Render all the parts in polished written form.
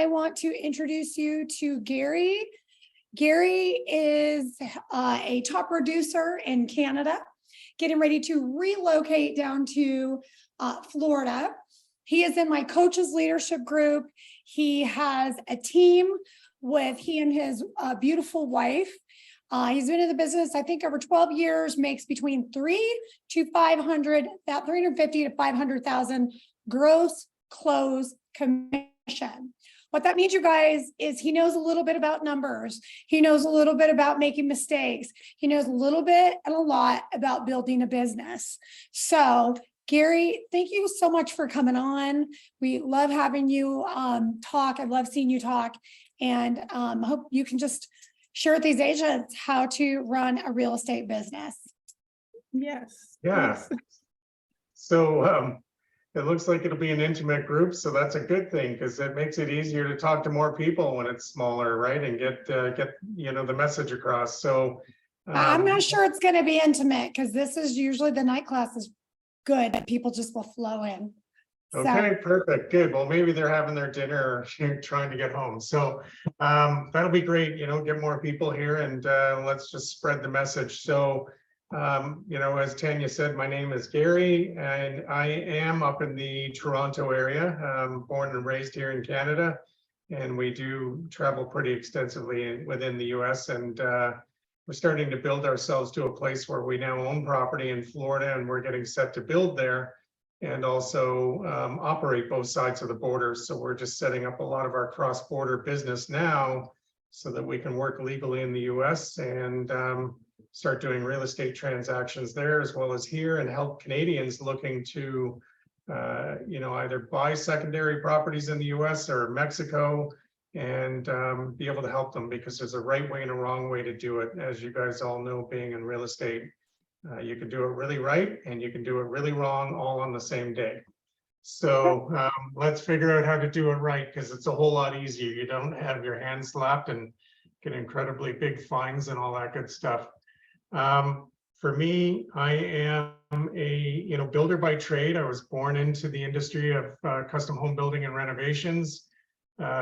I want to introduce you to Gary. Gary is a top producer in Canada, getting ready to relocate down to Florida. He is in my coaches leadership group. He has a team with he and his beautiful wife. He's been in the business, I think, over 12 years, makes between 350 to 500,000 gross close commission. What that means, you guys, is he knows a little bit about numbers. He knows a little bit about making mistakes. He knows a little bit and a lot about building a business. So, Gary, thank you so much for coming on. We love having you talk. I love seeing you talk. And I hope you can just share with these agents how to run a real estate business. Yes. Yeah. Yes. So it looks like it'll be an intimate group, so that's a good thing because it makes it easier to talk to more people when it's smaller, right? And get the message across. So I'm not sure it's going to be intimate because this is usually the night class is good, but people just will flow in. Okay, perfect, good. Well, maybe they're having their dinner or trying to get home. So that'll be great. Get more people here and let's just spread the message. So as Tanya said, my name is Gary and I am up in the Toronto area, born and raised here in Canada. And we do travel pretty extensively within the US and we're starting to build ourselves to a place where we now own property in Florida and we're getting set to build there and also operate both sides of the border. So we're just setting up a lot of our cross-border business now so that we can work legally in the US and start doing real estate transactions there as well as here and help Canadians looking to, either buy secondary properties in the US or Mexico and be able to help them because there's a right way and a wrong way to do it. As you guys all know, being in real estate, you can do it really right and you can do it really wrong all on the same day. So let's figure out how to do it right because it's a whole lot easier. You don't have your hands slapped and get incredibly big fines and all that good stuff. For me, I am a builder by trade. I was born into the industry of custom home building and renovations.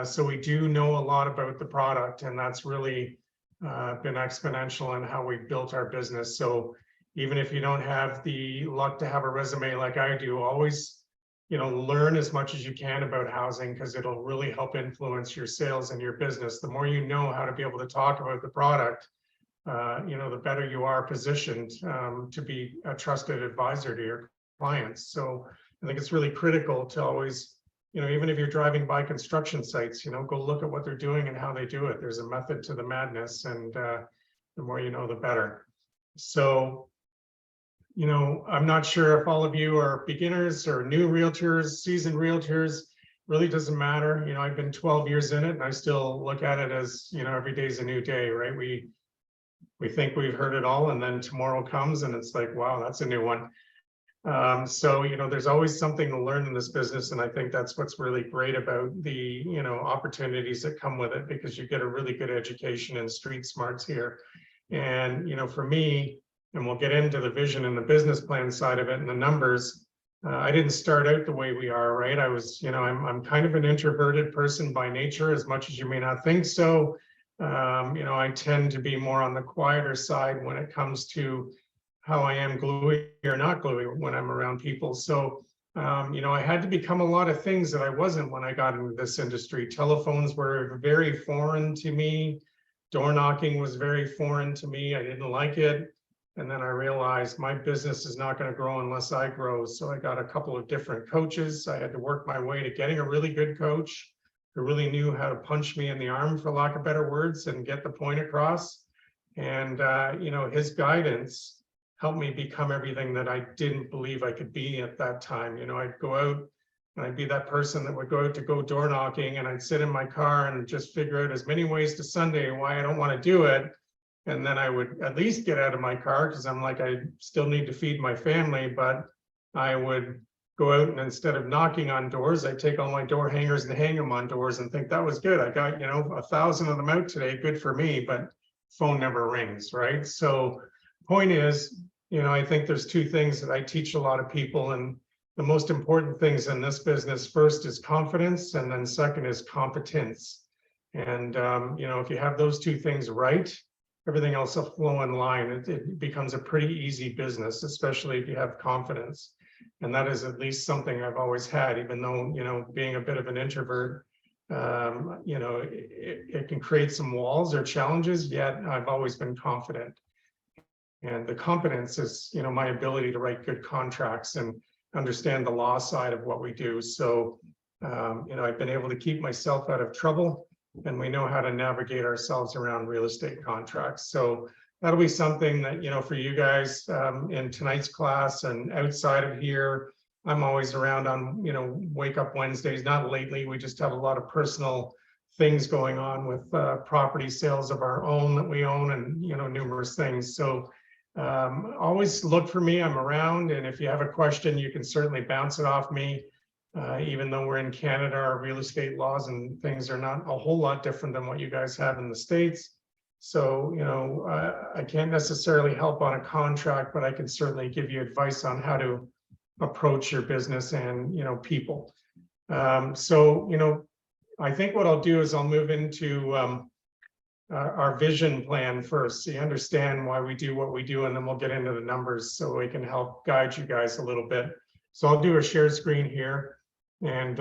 So we do know a lot about the product and that's really been exponential in how we built our business. So even if you don't have the luck to have a resume like I do, always, learn as much as you can about housing because it'll really help influence your sales and your business. The more you know how to be able to talk about the product, the better you are positioned to be a trusted advisor to your clients. So I think it's really critical to always, even if you're driving by construction sites, go look at what they're doing and how they do it. There's a method to the madness and the more you know, the better. So I'm not sure if all of you are beginners or new realtors, seasoned realtors, really doesn't matter. I've been 12 years in it and I still look at it as, every day's a new day, right? We think we've heard it all and then tomorrow comes and it's like, wow, that's a new one. So, there's always something to learn in this business. And I think that's what's really great about the, opportunities that come with it because you get a really good education and street smarts here. And, for me, and we'll get into the vision and the business plan side of it and the numbers. I didn't start out the way we are, right? I was, I'm kind of an introverted person by nature, as much as you may not think so. I tend to be more on the quieter side when it comes to how I am gluey or not gluey when I'm around people. So, I had to become a lot of things that I wasn't when I got into this industry. Telephones were very foreign to me. Door knocking was very foreign to me. I didn't like it. And then I realized my business is not going to grow unless I grow. So I got a couple of different coaches. I had to work my way to getting a really good coach who really knew how to punch me in the arm, for lack of better words, and get the point across. And, his guidance helped me become everything that I didn't believe I could be at that time. I'd go out and I'd be that person that would go out to go door knocking and I'd sit in my car and just figure out as many ways to Sunday why I don't want to do it. And then I would at least get out of my car because I'm like, I still need to feed my family, but I would go out and instead of knocking on doors, I take all my door hangers and hang them on doors and think that was good. I got, 1,000 of them out today, good for me, but phone never rings, right? So point is, I think there's two things that I teach a lot of people and the most important things in this business, first is confidence, and then second is competence. And, if you have those two things right, everything else will flow in line. It becomes a pretty easy business, especially if you have confidence. And that is at least something I've always had, even though, being a bit of an introvert, it can create some walls or challenges, yet I've always been confident. And the competence is, my ability to write good contracts and understand the law side of what we do. So, I've been able to keep myself out of trouble, and we know how to navigate ourselves around real estate contracts. So that'll be something that, for you guys in tonight's class and outside of here, I'm always around on, Wake Up Wednesdays. Not lately, we just have a lot of personal things going on with property sales of our own that we own, and, numerous things. So always look for me. I'm around, and if you have a question, you can certainly bounce it off me. Even though we're in Canada, our real estate laws and things are not a whole lot different than what you guys have in the States. So, I can't necessarily help on a contract, but I can certainly give you advice on how to approach your business and, people. So, I think what I'll do is I'll move into our vision plan first, so you understand why we do what we do, and then we'll get into the numbers so we can help guide you guys a little bit. So I'll do a share screen here, and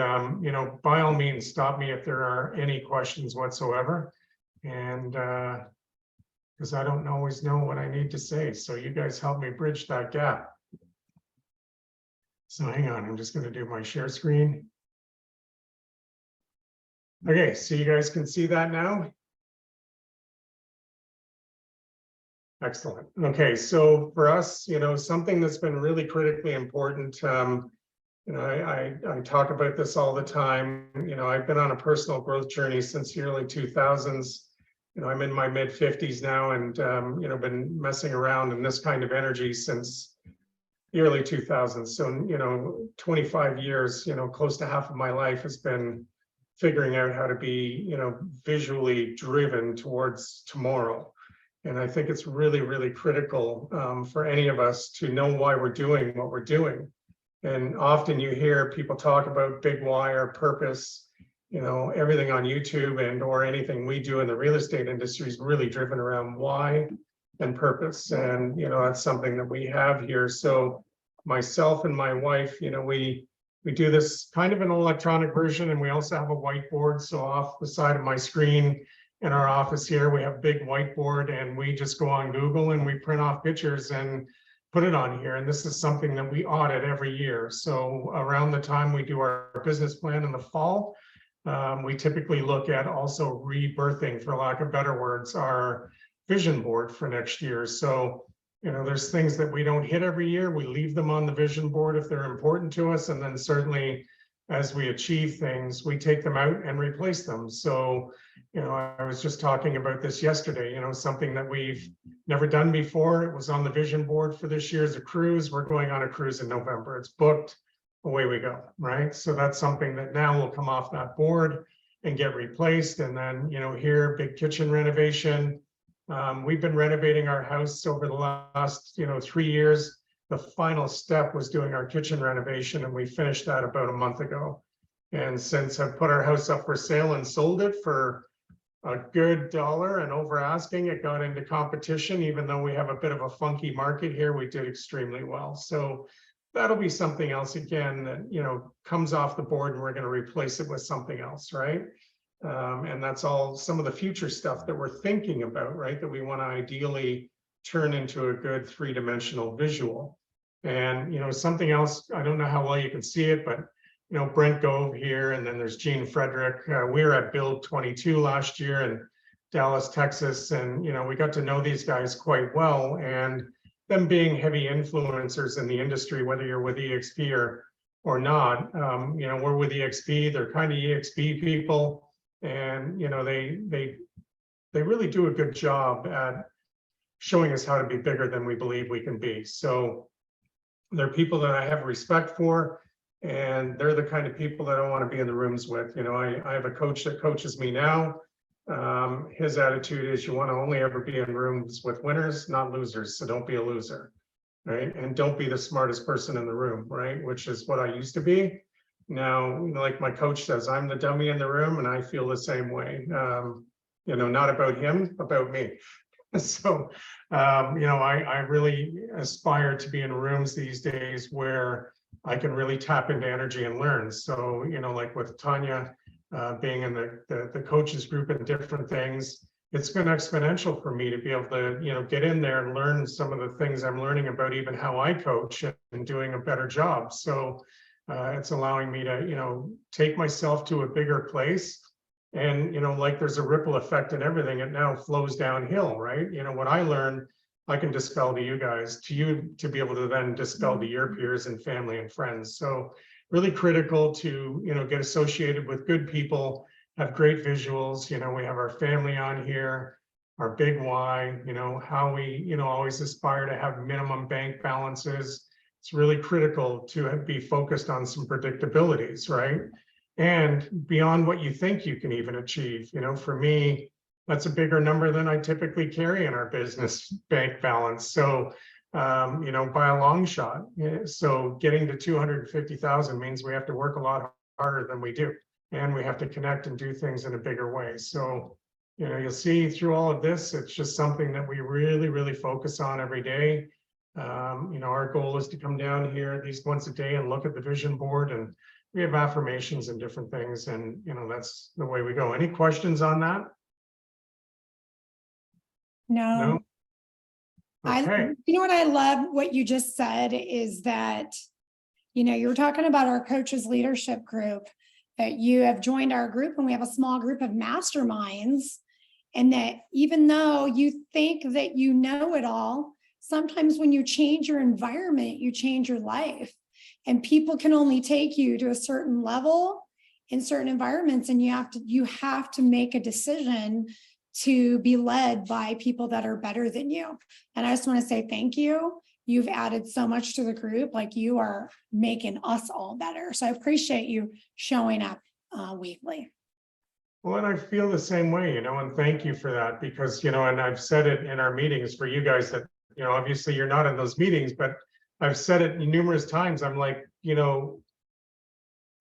by all means, stop me if there are any questions whatsoever, and because I don't always know what I need to say, so you guys help me bridge that gap. So hang on, I'm just going to do my share screen. Okay, so you guys can see that now. Excellent. Okay, so for us, something that's been really critically important, I talk about this all the time. I've been on a personal growth journey since the early 2000s. I'm in my mid 50s now, and been messing around in this kind of energy since the early 2000s. So 25 years, close to half of my life has been figuring out how to be, visually driven towards tomorrow. And I think it's really, really critical for any of us to know why we're doing what we're doing. And often you hear people talk about big why or purpose, everything on YouTube and or anything we do in the real estate industry is really driven around why and purpose. And, that's something that we have here. So myself and my wife, we do this kind of an electronic version, and we also have a whiteboard. So off the side of my screen, in our office here, we have a big whiteboard, and we just go on Google and we print off pictures and put it on here. And this is something that we audit every year. So around the time we do our business plan in the fall, we typically look at also rebirthing, for lack of better words, our vision board for next year. So, there's things that we don't hit every year. We leave them on the vision board if they're important to us. And then certainly as we achieve things, we take them out and replace them. So, I was just talking about this yesterday, something that we've never done before. It was on the vision board for this year's a cruise. We're going on a cruise in November. It's booked, away we go, right? So that's something that now will come off that board and get replaced. And then, here, big kitchen renovation. We've been renovating our house over the last, 3 years. The final step was doing our kitchen renovation, and we finished that about a month ago. And since I've put our house up for sale and sold it for a good dollar and over asking, it got into competition. Even though we have a bit of a funky market here, we did extremely well. So that'll be something else again that, comes off the board, and we're going to replace it with something else, right? And that's all some of the future stuff that we're thinking about, right? That we want to ideally turn into a good three-dimensional visual. And, something else, I don't know how well you can see it, but, Brent Gove here, and then there's Gene Frederick. We were at Build 22 last year in Dallas, Texas. And, we got to know these guys quite well, and them being heavy influencers in the industry, whether you're with EXP or not, we're with EXP, they're kind of EXP people. And, they really do a good job at showing us how to be bigger than we believe we can be. So they're people that I have respect for, and they're the kind of people that I want to be in the rooms with. I have a coach that coaches me now. His attitude is you want to only ever be in rooms with winners, not losers. So don't be a loser. right? And don't be the smartest person in the room, right? Which is what I used to be. Now, like my coach says, I'm the dummy in the room, and I feel the same way. Not about him, about me. So, I really aspire to be in rooms these days where I can really tap into energy and learn. So, like with Tanya being in the coaches group and different things, it's been exponential for me to be able to, get in there and learn some of the things I'm learning about even how I coach and doing a better job. So it's allowing me to, take myself to a bigger place. And, like there's a ripple effect in everything, it now flows downhill, right? What I learn, I can dispel to you guys, to you to be able to then dispel to your peers and family and friends. So really critical to, get associated with good people, have great visuals. We have our family on here, our big why, how we, always aspire to have minimum bank balances. It's really critical to be focused on some predictabilities, right? And beyond what you think you can even achieve. For me, that's a bigger number than I typically carry in our business bank balance. So, by a long shot. So getting to 250,000 means we have to work a lot harder than we do. And we have to connect and do things in a bigger way. So, you'll see through all of this, it's just something that we really, really focus on every day. Our goal is to come down here at least once a day and look at the vision board, and we have affirmations and different things. And, that's the way we go. Any questions on that? No. Okay. What I love what you just said is that, you were talking about our coaches leadership group, that you have joined our group, and we have a small group of masterminds, and that even though you think that you know it all, sometimes when you change your environment, you change your life, and people can only take you to a certain level in certain environments. And you have to make a decision to be led by people that are better than you. And I just want to say thank you. You've added so much to the group, like you are making us all better. So I appreciate you showing up weekly. Well, and I feel the same way, and thank you for that, because, and I've said it in our meetings for you guys that, obviously you're not in those meetings, but I've said it numerous times. I'm like,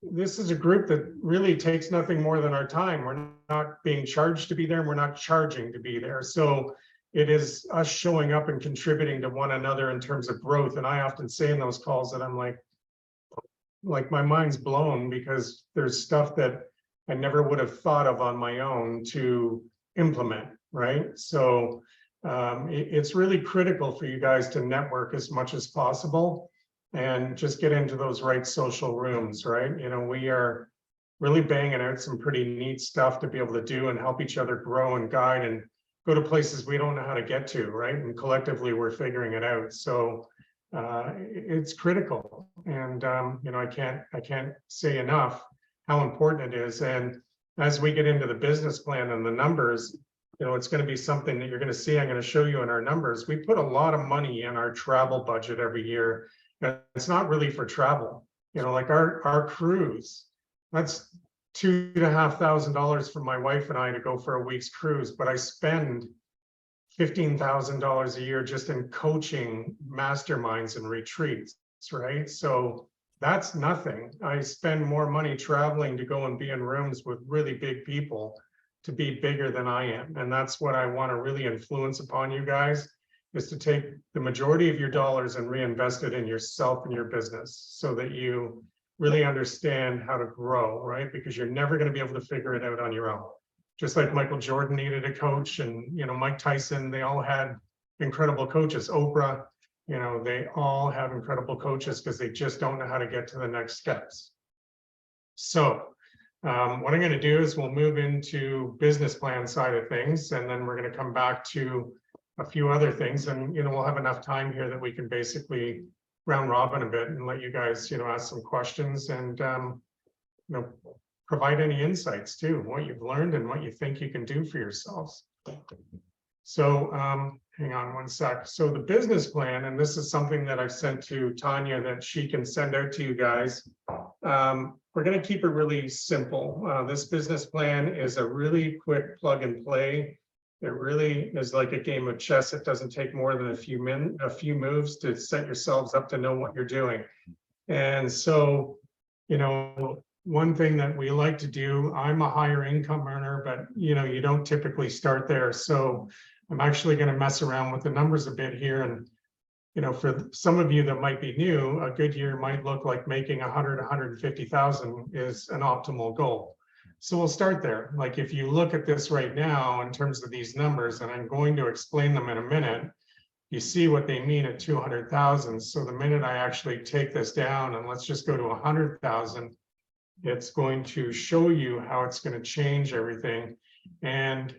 this is a group that really takes nothing more than our time. We're not being charged to be there, and we're not charging to be there. So it is us showing up and contributing to one another in terms of growth. And I often say in those calls that I'm like my mind's blown, because there's stuff that I never would have thought of on my own to implement, right? So it's really critical for you guys to network as much as possible and just get into those right social rooms, right? We are really banging out some pretty neat stuff to be able to do and help each other grow and guide and go to places we don't know how to get to, right? And collectively we're figuring it out. So it's critical. And I can't say enough how important it is. And as we get into the business plan and the numbers, it's going to be something that you're going to see. I'm going to show you in our numbers. We put a lot of money in our travel budget every year. And it's not really for travel. Like our cruise, that's $2,500 for my wife and I to go for a week's cruise, but I spend $15,000 a year just in coaching masterminds and retreats, right? So that's nothing. I spend more money traveling to go and be in rooms with really big people to be bigger than I am. And that's what I want to really influence upon you guys, is to take the majority of your dollars and reinvest it in yourself and your business, so that you really understand how to grow, right? Because you're never going to be able to figure it out on your own. Just like Michael Jordan needed a coach, and, Mike Tyson, they all had incredible coaches. Oprah, they all have incredible coaches because they just don't know how to get to the next steps. So what I'm going to do is we'll move into business plan side of things, and then we're going to come back to a few other things, and we'll have enough time here that we can basically round robin a bit and let you guys ask some questions and provide any insights too, what you've learned and what you think you can do for yourselves. So hang on one sec. So the business plan, and this is something that I've sent to Tanya that she can send out to you guys. We're going to keep it really simple. This business plan is a really quick plug and play. It really is like a game of chess. It doesn't take more than a few moves to set yourselves up to know what you're doing. And so, you know, one thing that we like to do, I'm a higher income earner, but you know, you don't typically start there. So I'm actually going to mess around with the numbers a bit here. And, you know, for some of you that might be new, a good year might look like making 150,000 is an optimal goal. So we'll start there. Like if you look at this right now in terms of these numbers, and I'm going to explain them in a minute, you see what they mean at 200,000. So the minute I actually take this down and let's just go to 100,000, it's going to show you how it's going to change everything. And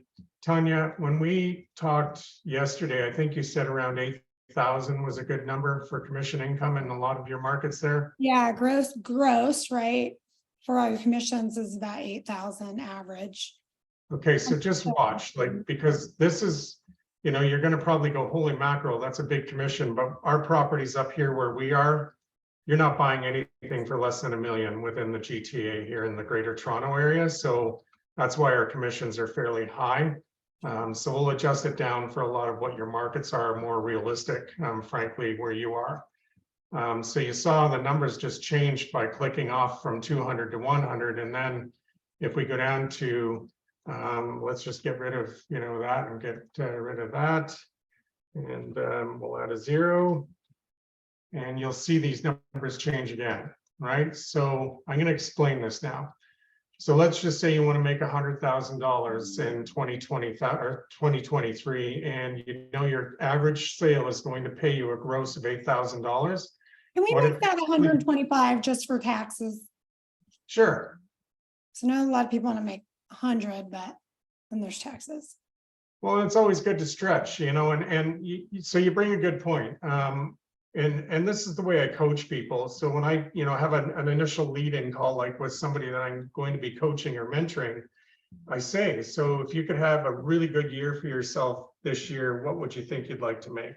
Tanya, when we talked yesterday, I think you said around 8,000 was a good number for commission income in a lot of your markets there. Yeah, gross, right? For all your commissions is about 8,000 average. Okay, so just watch, like, because this is, you know, you're going to probably go, holy mackerel, that's a big commission, but our properties up here where we are, you're not buying anything for less than $1 million within the GTA here in the Greater Toronto area. So that's why our commissions are fairly high. So we'll adjust it down for a lot of what your markets are more realistic, frankly, where you are. So you saw the numbers just changed by clicking off from 200 to 100. And then if we go down to, let's just get rid of, you know, that and get rid of that. And we'll add a 0. And you'll see these numbers change again, right? So I'm going to explain this now. So let's just say you want to make $100,000 in 2020 or 2023, and you know your average sale is going to pay you a gross of $8,000. Can we make that 125 just for taxes? Sure. So I know a lot of people want to make 100, but then there's taxes. Well, it's always good to stretch, you know, so you bring a good point. And this is the way I coach people. So when I, you know, have an initial lead-in call, like with somebody that I'm going to be coaching or mentoring, I say, so if you could have a really good year for yourself this year, what would you think you'd like to make?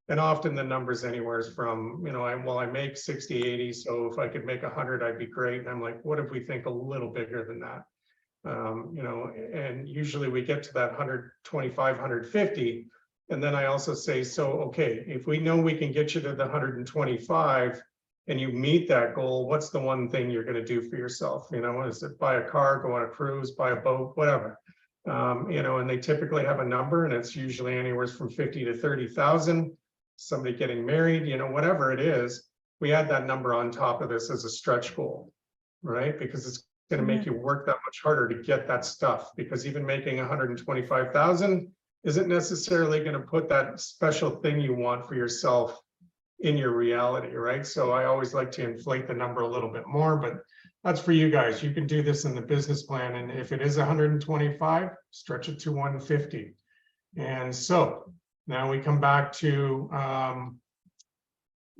And often the numbers anywhere from, you know, I make 60, 80. So if I could make 100, I'd be great. And I'm like, what if we think a little bigger than that? You know, and usually we get to that 125, 150. And then I also say, so, okay, if we know we can get you to the 125 and you meet that goal, what's the one thing you're going to do for yourself? You know, is it buy a car, go on a cruise, buy a boat, whatever, you know, and they typically have a number and it's usually anywhere from 50 to 30,000, somebody getting married, you know, whatever it is, we add that number on top of this as a stretch goal, right? Because it's going to make you work that much harder to get that stuff, because even making 125,000 isn't necessarily going to put that special thing you want for yourself in your reality, right? So I always like to inflate the number a little bit more, but that's for you guys. You can do this in the business plan. And if it is 125, stretch it to 150. And so now we come back to,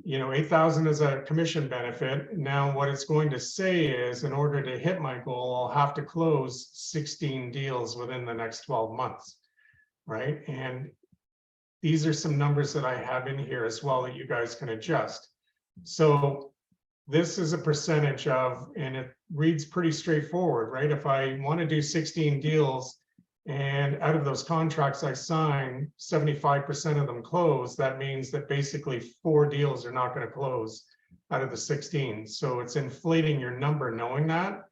you know, 8,000 is a commission benefit. Now what it's going to say is, in order to hit my goal, I'll have to close 16 deals within the next 12 months. Right. And these are some numbers that I have in here as well that you guys can adjust. So this is a percentage of, and it reads pretty straightforward, right? If I want to do 16 deals and out of those contracts I sign, 75% of them close, that means that basically 4 deals are not going to close out of the 16. So it's inflating your number, knowing that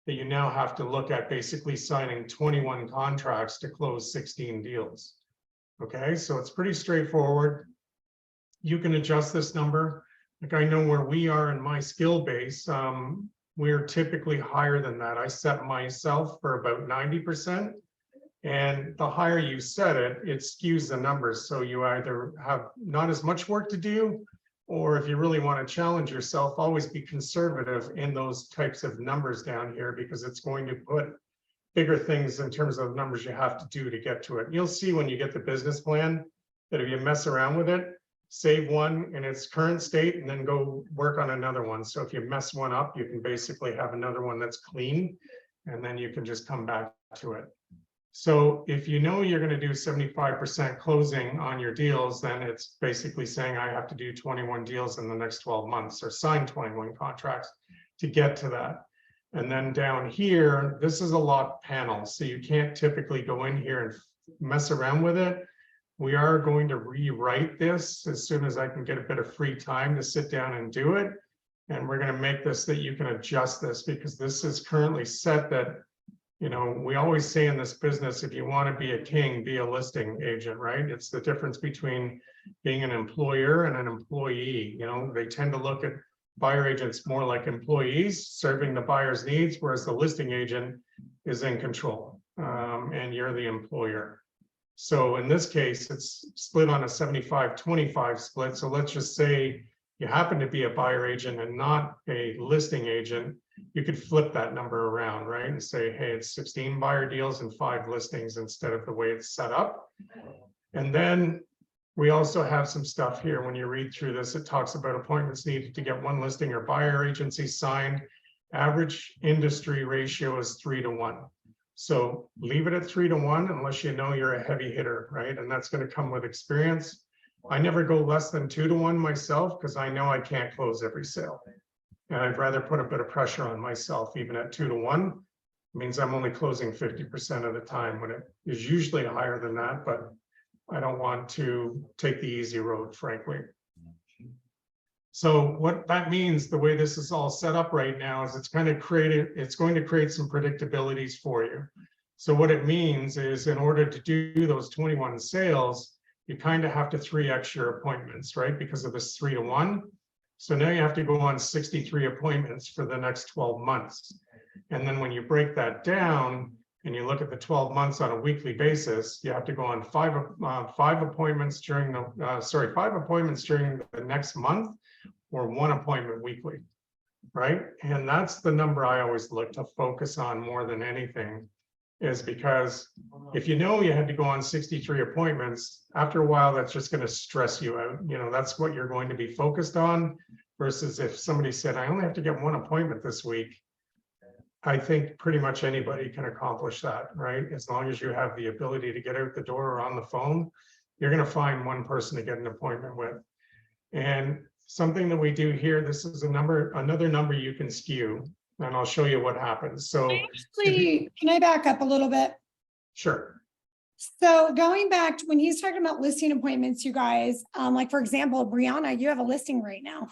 you now have to look at basically signing 21 contracts to close 16 deals. Okay, so it's pretty straightforward. You can adjust this number. Like I know where we are in my skill base, we're typically higher than that. I set myself for about 90%. And the higher you set it, it skews the numbers. So you either have not as much work to do, or if you really want to challenge yourself, always be conservative in those types of numbers down here, because it's going to put bigger things in terms of numbers you have to do to get to it. You'll see when you get the business plan that if you mess around with it, save one in its current state and then go work on another one. So if you mess one up, you can basically have another one that's clean, and then you can just come back to it. So if you know you're going to do 75% closing on your deals, then it's basically saying I have to do 21 deals in the next 12 months or sign 21 contracts to get to that. And then down here, this is a lock panel. So you can't typically go in here and mess around with it. We are going to rewrite this as soon as I can get a bit of free time to sit down and do it. And we're going to make this that you can adjust this, because this is currently set that, you know, we always say in this business, if you want to be a king, be a listing agent, right? It's the difference between being an employer and an employee. You know, they tend to look at buyer agents more like employees serving the buyer's needs, whereas the listing agent is in control, and you're the employer. So in this case, it's split on a 75-25 split. So let's just say you happen to be a buyer agent and not a listing agent. You could flip that number around, right? And say, hey, it's 16 buyer deals and 5 listings instead of the way it's set up. And then we also have some stuff here. When you read through this, it talks about appointments needed to get 1 listing or buyer agency signed. Average industry ratio is 3-to-1. So leave it at 3-to-1 unless you know you're a heavy hitter, right? And that's going to come with experience. I never go less than 2-to-1 myself, because I know I can't close every sale. And I'd rather put a bit of pressure on myself, even at 2-to-1. It means I'm only closing 50% of the time, when it is usually higher than that, but I don't want to take the easy road, frankly. So what that means, the way this is all set up right now, is it's going to create some predictabilities for you. So what it means is, in order to do those 21 sales, you kind of have to 3x your appointments, right? Because of this 3-to-1. So now you have to go on 63 appointments for the next 12 months. And then when you break that down and you look at the 12 months on a weekly basis, you have to go on 5 appointments during the 5 appointments during the next month, or 1 appointment weekly, right? And that's the number I always look to focus on more than anything, is because if you know you had to go on 63 appointments, after a while, that's just going to stress you out. You know, that's what you're going to be focused on, versus if somebody said, I only have to get 1 appointment this week. I think pretty much anybody can accomplish that, right? As long as you have the ability to get out the door or on the phone, you're going to find 1 person to get an appointment with. And something that we do here, this is another number you can skew, and I'll show you what happens. So Actually, can I back up a little bit? Sure. So going back to when he's talking about listing appointments, you guys, like for example, Brianna, you have a listing right now,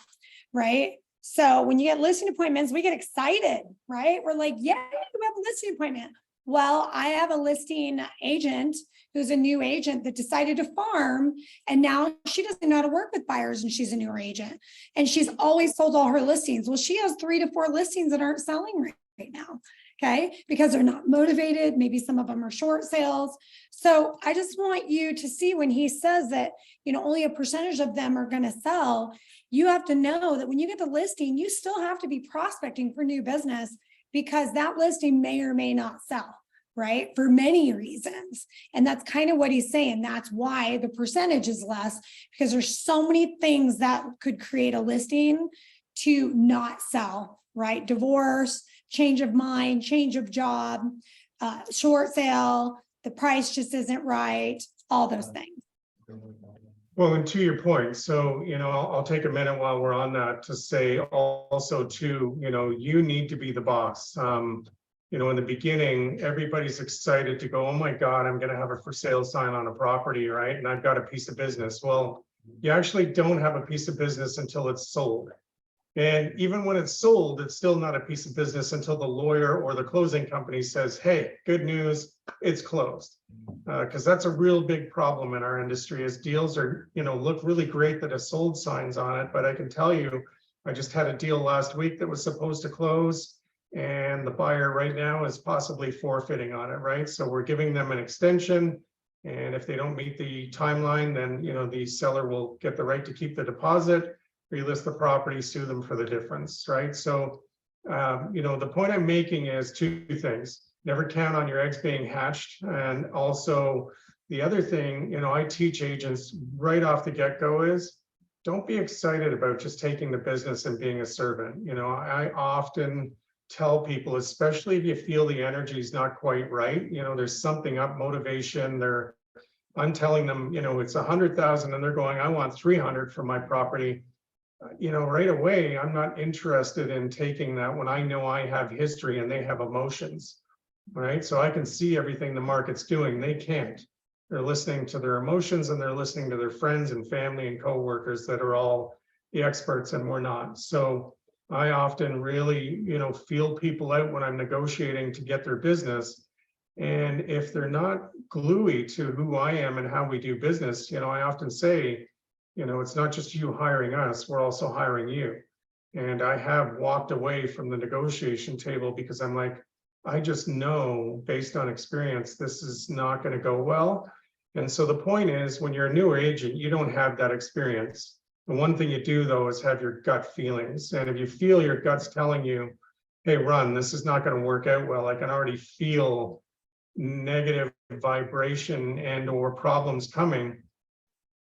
right? So when you get listing appointments, we get excited, right? We're like, yeah, we have a listing appointment. Well, I have a listing agent who's a new agent that decided to farm, and now she doesn't know how to work with buyers, and she's a newer agent, and she's always sold all her listings. Well, she has 3 to 4 listings that aren't selling right now. Okay, because they're not motivated. Maybe some of them are short sales. So I just want you to see, when he says that, you know, only a percentage of them are going to sell, you have to know that when you get the listing, you still have to be prospecting for new business, because that listing may or may not sell, right? For many reasons. And that's kind of what he's saying. That's why the percentage is less, because there's so many things that could create a listing to not sell, right? Divorce, change of mind, change of job, short sale, the price just isn't right, all those things. Well, and to your point, so, you know, I'll take a minute while we're on that to say also too, you know, you need to be the boss. You know, in the beginning, everybody's excited to go, oh my God, I'm going to have a for sale sign on a property, right? And I've got a piece of business. Well, you actually don't have a piece of business until it's sold. And even when it's sold, it's still not a piece of business until the lawyer or the closing company says, hey, good news, it's closed. Because that's a real big problem in our industry, is deals are, you know, look really great that have sold signs on it. But I can tell you, I just had a deal last week that was supposed to close, and the buyer right now is possibly forfeiting on it, right? So we're giving them an extension. And if they don't meet the timeline, then, you know, the seller will get the right to keep the deposit, relist the property, sue them for the difference, right? So, you know, the point I'm making is 2 things. Never count on your eggs being hatched. And also the other thing, you know, I teach agents right off the get-go is, don't be excited about just taking the business and being a servant. You know, I often tell people, especially if you feel the energy is not quite right, you know, there's something up, motivation, I'm telling them, you know, it's 100,000 and they're going, I want 300 for my property. You know, right away, I'm not interested in taking that when I know I have history and they have emotions, right? So I can see everything the market's doing. They can't. they're listening to their emotions, and they're listening to their friends and family and coworkers that are all the experts, and we're not. So I often really, feel people out when I'm negotiating to get their business. And if they're not gluey to who I am and how we do business, I often say, it's not just you hiring us, we're also hiring you. And I have walked away from the negotiation table because I'm like, I just know based on experience, this is not going to go well. And so the point is, when you're a newer agent, you don't have that experience. The one thing you do, though, is have your gut feelings. And if you feel your gut's telling you, hey, run, this is not going to work out well, I can already feel negative vibration and or problems coming,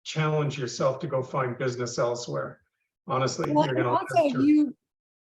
challenge yourself to go find business elsewhere. Honestly, Well, you're and going also to.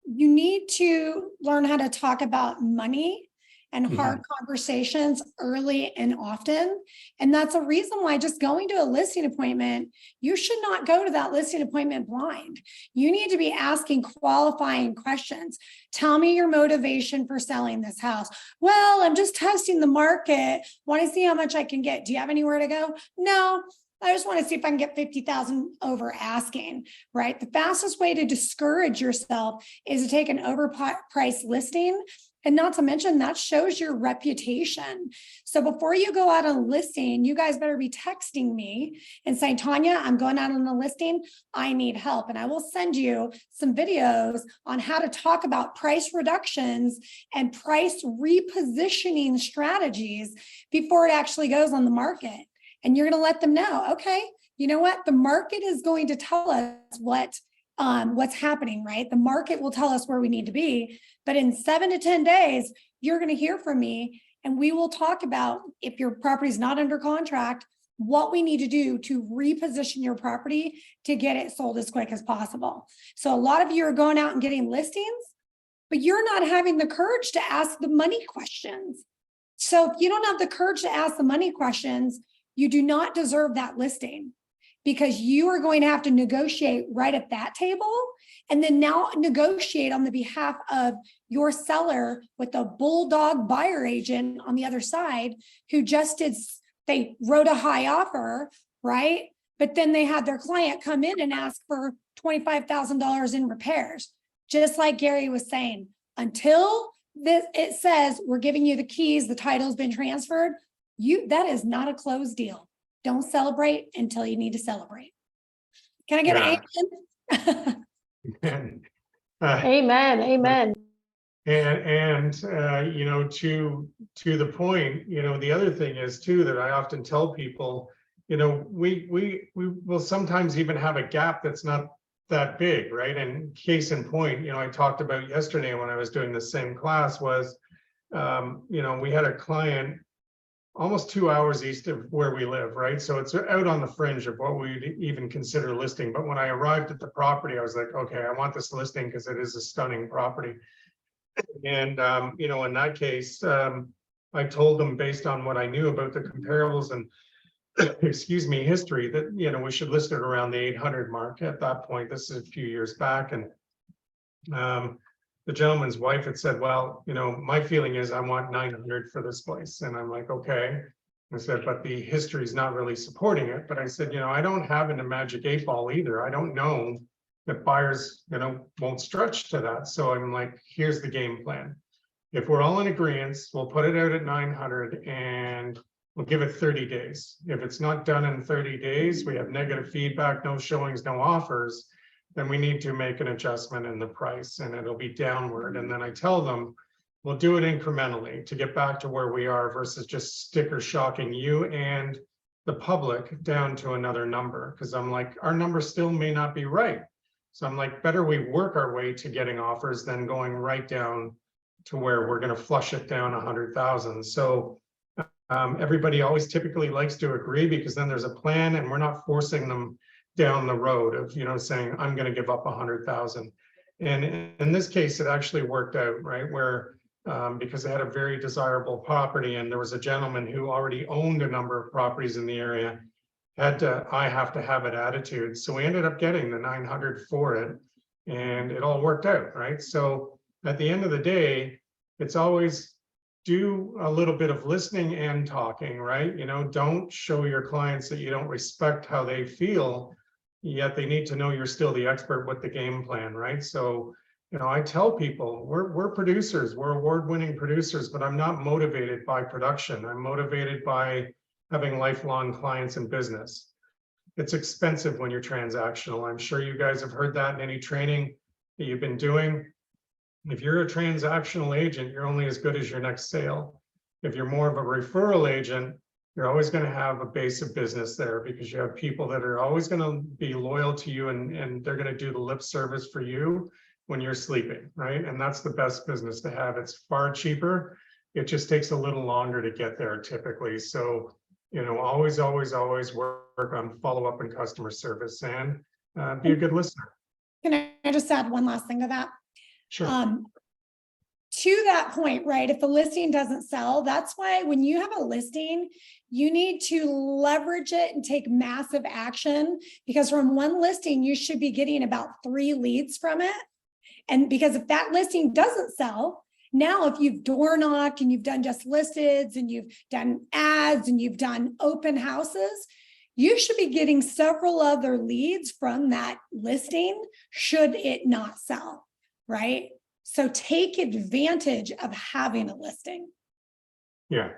you need to learn how to talk about money and hard conversations early and often. And that's a reason why just going to a listing appointment, you should not go to that listing appointment blind. You need to be asking qualifying questions. Tell me your motivation for selling this house. Well, I'm just testing the market. Want to see how much I can get. Do you have anywhere to go? No. I just want to see if I can get 50,000 over asking, right? The fastest way to discourage yourself is to take an overpriced listing. And not to mention that shows your reputation. So before you go out on a listing, you guys better be texting me and saying, Tanya, I'm going out on a listing. I need help. And I will send you some videos on how to talk about price reductions and price repositioning strategies before it actually goes on the market. And you're going to let them know, okay, you know what? The market is going to tell us what's happening, right? The market will tell us where we need to be. But in 7 to 10 days, you're going to hear from me, and we will talk about, if your property is not under contract, what we need to do to reposition your property to get it sold as quick as possible. So a lot of you are going out and getting listings, but you're not having the courage to ask the money questions. So if you don't have the courage to ask the money questions, you do not deserve that listing, because you are going to have to negotiate right at that table, and then now negotiate on the behalf of your seller with a bulldog buyer agent on the other side who they wrote a high offer, right? But then they had their client come in and ask for $25,000 in repairs. Just like Gary was saying, until it says we're giving you the keys, the title's been transferred, that is not a closed deal. Don't celebrate until you need to celebrate. Can I get an amen? Amen. Amen. And to the point, the other thing is too, that I often tell people, we will sometimes even have a gap that's not that big, right? And case in point, I talked about yesterday when I was doing the same class was, we had a client almost 2 hours east of where we live, right? So it's out on the fringe of what we'd even consider listing. But when I arrived at the property, I was like, okay, I want this listing because it is a stunning property. And, in that case, I told them, based on what I knew about the comparables and, excuse me, history, that, we should list it around the 800 mark at that point. This is a few years back. And the gentleman's wife had said, well, my feeling is I want 900 for this place. And I'm like, okay. I said, but the history is not really supporting it. But I said, I don't have a magic 8 ball either. I don't know that buyers, won't stretch to that. So I'm like, here's the game plan. If we're all in agreement, we'll put it out at 900 and we'll give it 30 days. If it's not done in 30 days, we have negative feedback, no showings, no offers, then we need to make an adjustment in the price and it'll be downward. And then I tell them, we'll do it incrementally to get back to where we are versus just sticker shocking you and the public down to another number. Because I'm like, our number still may not be right. So I'm like, better we work our way to getting offers than going right down to where we're going to flush it down 100,000. So everybody always typically likes to agree, because then there's a plan and we're not forcing them down the road of, saying, I'm going to give up 100,000. And in this case, it actually worked out, right? Where, because they had a very desirable property and there was a gentleman who already owned a number of properties in the area, I have to have it attitude. So we ended up getting the 900 for it and it all worked out, right? So at the end of the day, it's always do a little bit of listening and talking, right? You know, don't show your clients that you don't respect how they feel, yet they need to know you're still the expert with the game plan, right? So, you know, I tell people we're producers, we're award-winning producers, but I'm not motivated by production. I'm motivated by having lifelong clients in business. It's expensive when you're transactional. I'm sure you guys have heard that in any training that you've been doing. If you're a transactional agent, you're only as good as your next sale. If you're more of a referral agent, you're always going to have a base of business there because you have people that are always going to be loyal to you, and they're going to do the lip service for you when you're sleeping, right? And that's the best business to have. It's far cheaper. It just takes a little longer to get there typically. So, you know, always work on follow-up and customer service, and be a good listener. Can I just add one last thing to that? Sure. To that point, right? If the listing doesn't sell, that's why when you have a listing, you need to leverage it and take massive action, because from one listing, you should be getting about 3 leads from it. And because if that listing doesn't sell, now if you've door knocked and you've done just listeds and you've done ads and you've done open houses, you should be getting several other leads from that listing should it not sell, right? So take advantage of having a listing. Yeah,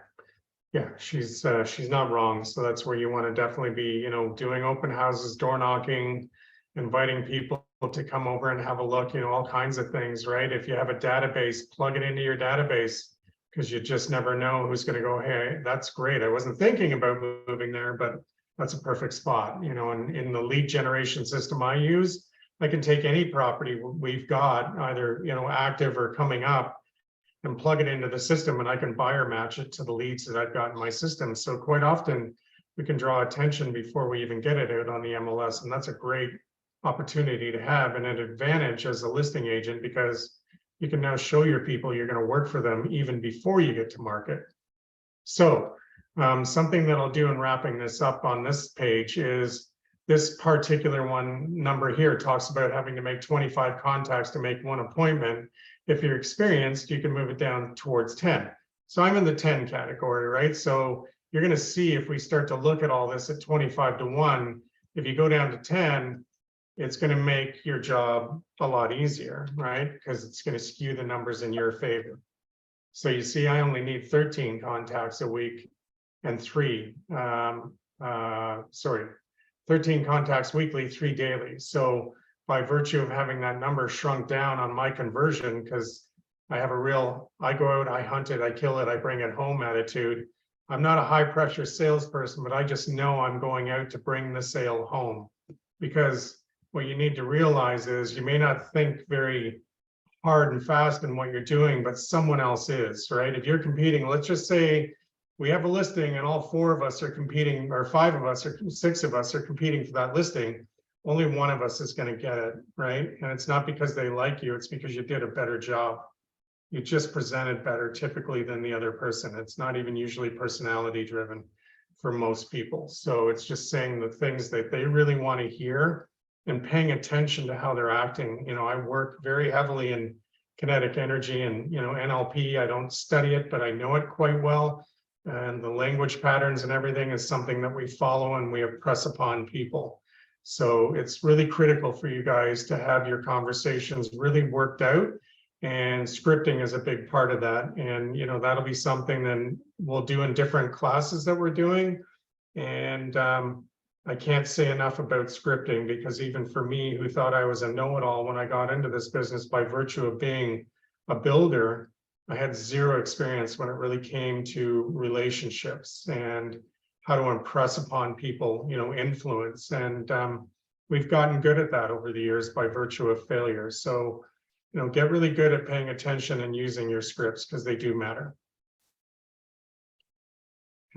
she's not wrong. So that's where you want to definitely be, you know, doing open houses, door knocking, inviting people to come over and have a look, you know, all kinds of things, right? If you have a database, plug it into your database, because you just never know who's going to go, hey, that's great. I wasn't thinking about moving there, but that's a perfect spot, you know. And in the lead generation system I use, I can take any property we've got either, you know, active or coming up, and plug it into the system, and I can buyer match it to the leads that I've got in my system. So quite often we can draw attention before we even get it out on the MLS. And that's a great opportunity to have, and an advantage as a listing agent, because you can now show your people you're going to work for them even before you get to market. So something that I'll do in wrapping this up on this page is this particular one number here talks about having to make 25 contacts to make 1 appointment. If you're experienced, you can move it down towards 10. So I'm in the 10 category, right? So you're going to see if we start to look at all this at 25 to 1, if you go down to 10, it's going to make your job a lot easier, right? Because it's going to skew the numbers in your favor. So you see, I only need 13 contacts a week and 13 contacts weekly, 3 daily. So by virtue of having that number shrunk down on my conversion, because I have I go out, I hunt it, I kill it, I bring it home attitude. I'm not a high pressure salesperson, but I just know I'm going out to bring the sale home. Because what you need to realize is you may not think very hard and fast in what you're doing, but someone else is, right? If you're competing, let's just say we have a listing and all 4 of us are competing, or 5 of us or 6 of us are competing for that listing, only one of us is going to get it, right? And it's not because they like you, it's because you did a better job. You just presented better typically than the other person. It's not even usually personality driven for most people. So it's just saying the things that they really want to hear and paying attention to how they're acting. You know, I work very heavily in kinetic energy and, you know, NLP. I don't study it, but I know it quite well. And the language patterns and everything is something that we follow and we impress upon people. So it's really critical for you guys to have your conversations really worked out, and scripting is a big part of that. And, you know, that'll be something then we'll do in different classes that we're doing. And I can't say enough about scripting, because even for me, who thought I was a know-it-all when I got into this business by virtue of being a builder, I had 0 experience when it really came to relationships and how to impress upon people, you know, influence. And we've gotten good at that over the years by virtue of failure. So, you know, get really good at paying attention and using your scripts, because they do matter.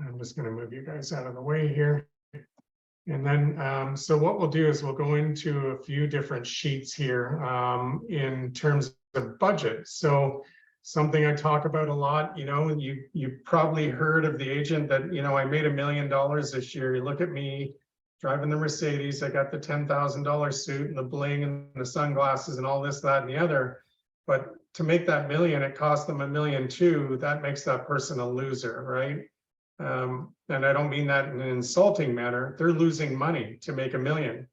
I'm just going to move you guys out of the way here. And then, so what we'll do is we'll go into a few different sheets here in terms of budget. So something I talk about a lot, you know, and you probably heard of the agent that, you know, I made $1 million this year. You look at me driving the Mercedes, I got the $10,000 suit and the bling and the sunglasses and all this, that, and the other. But to make that million, it cost them $1.2 million. That makes that person a loser, right? And I don't mean that in an insulting manner. They're losing money to make $1 million.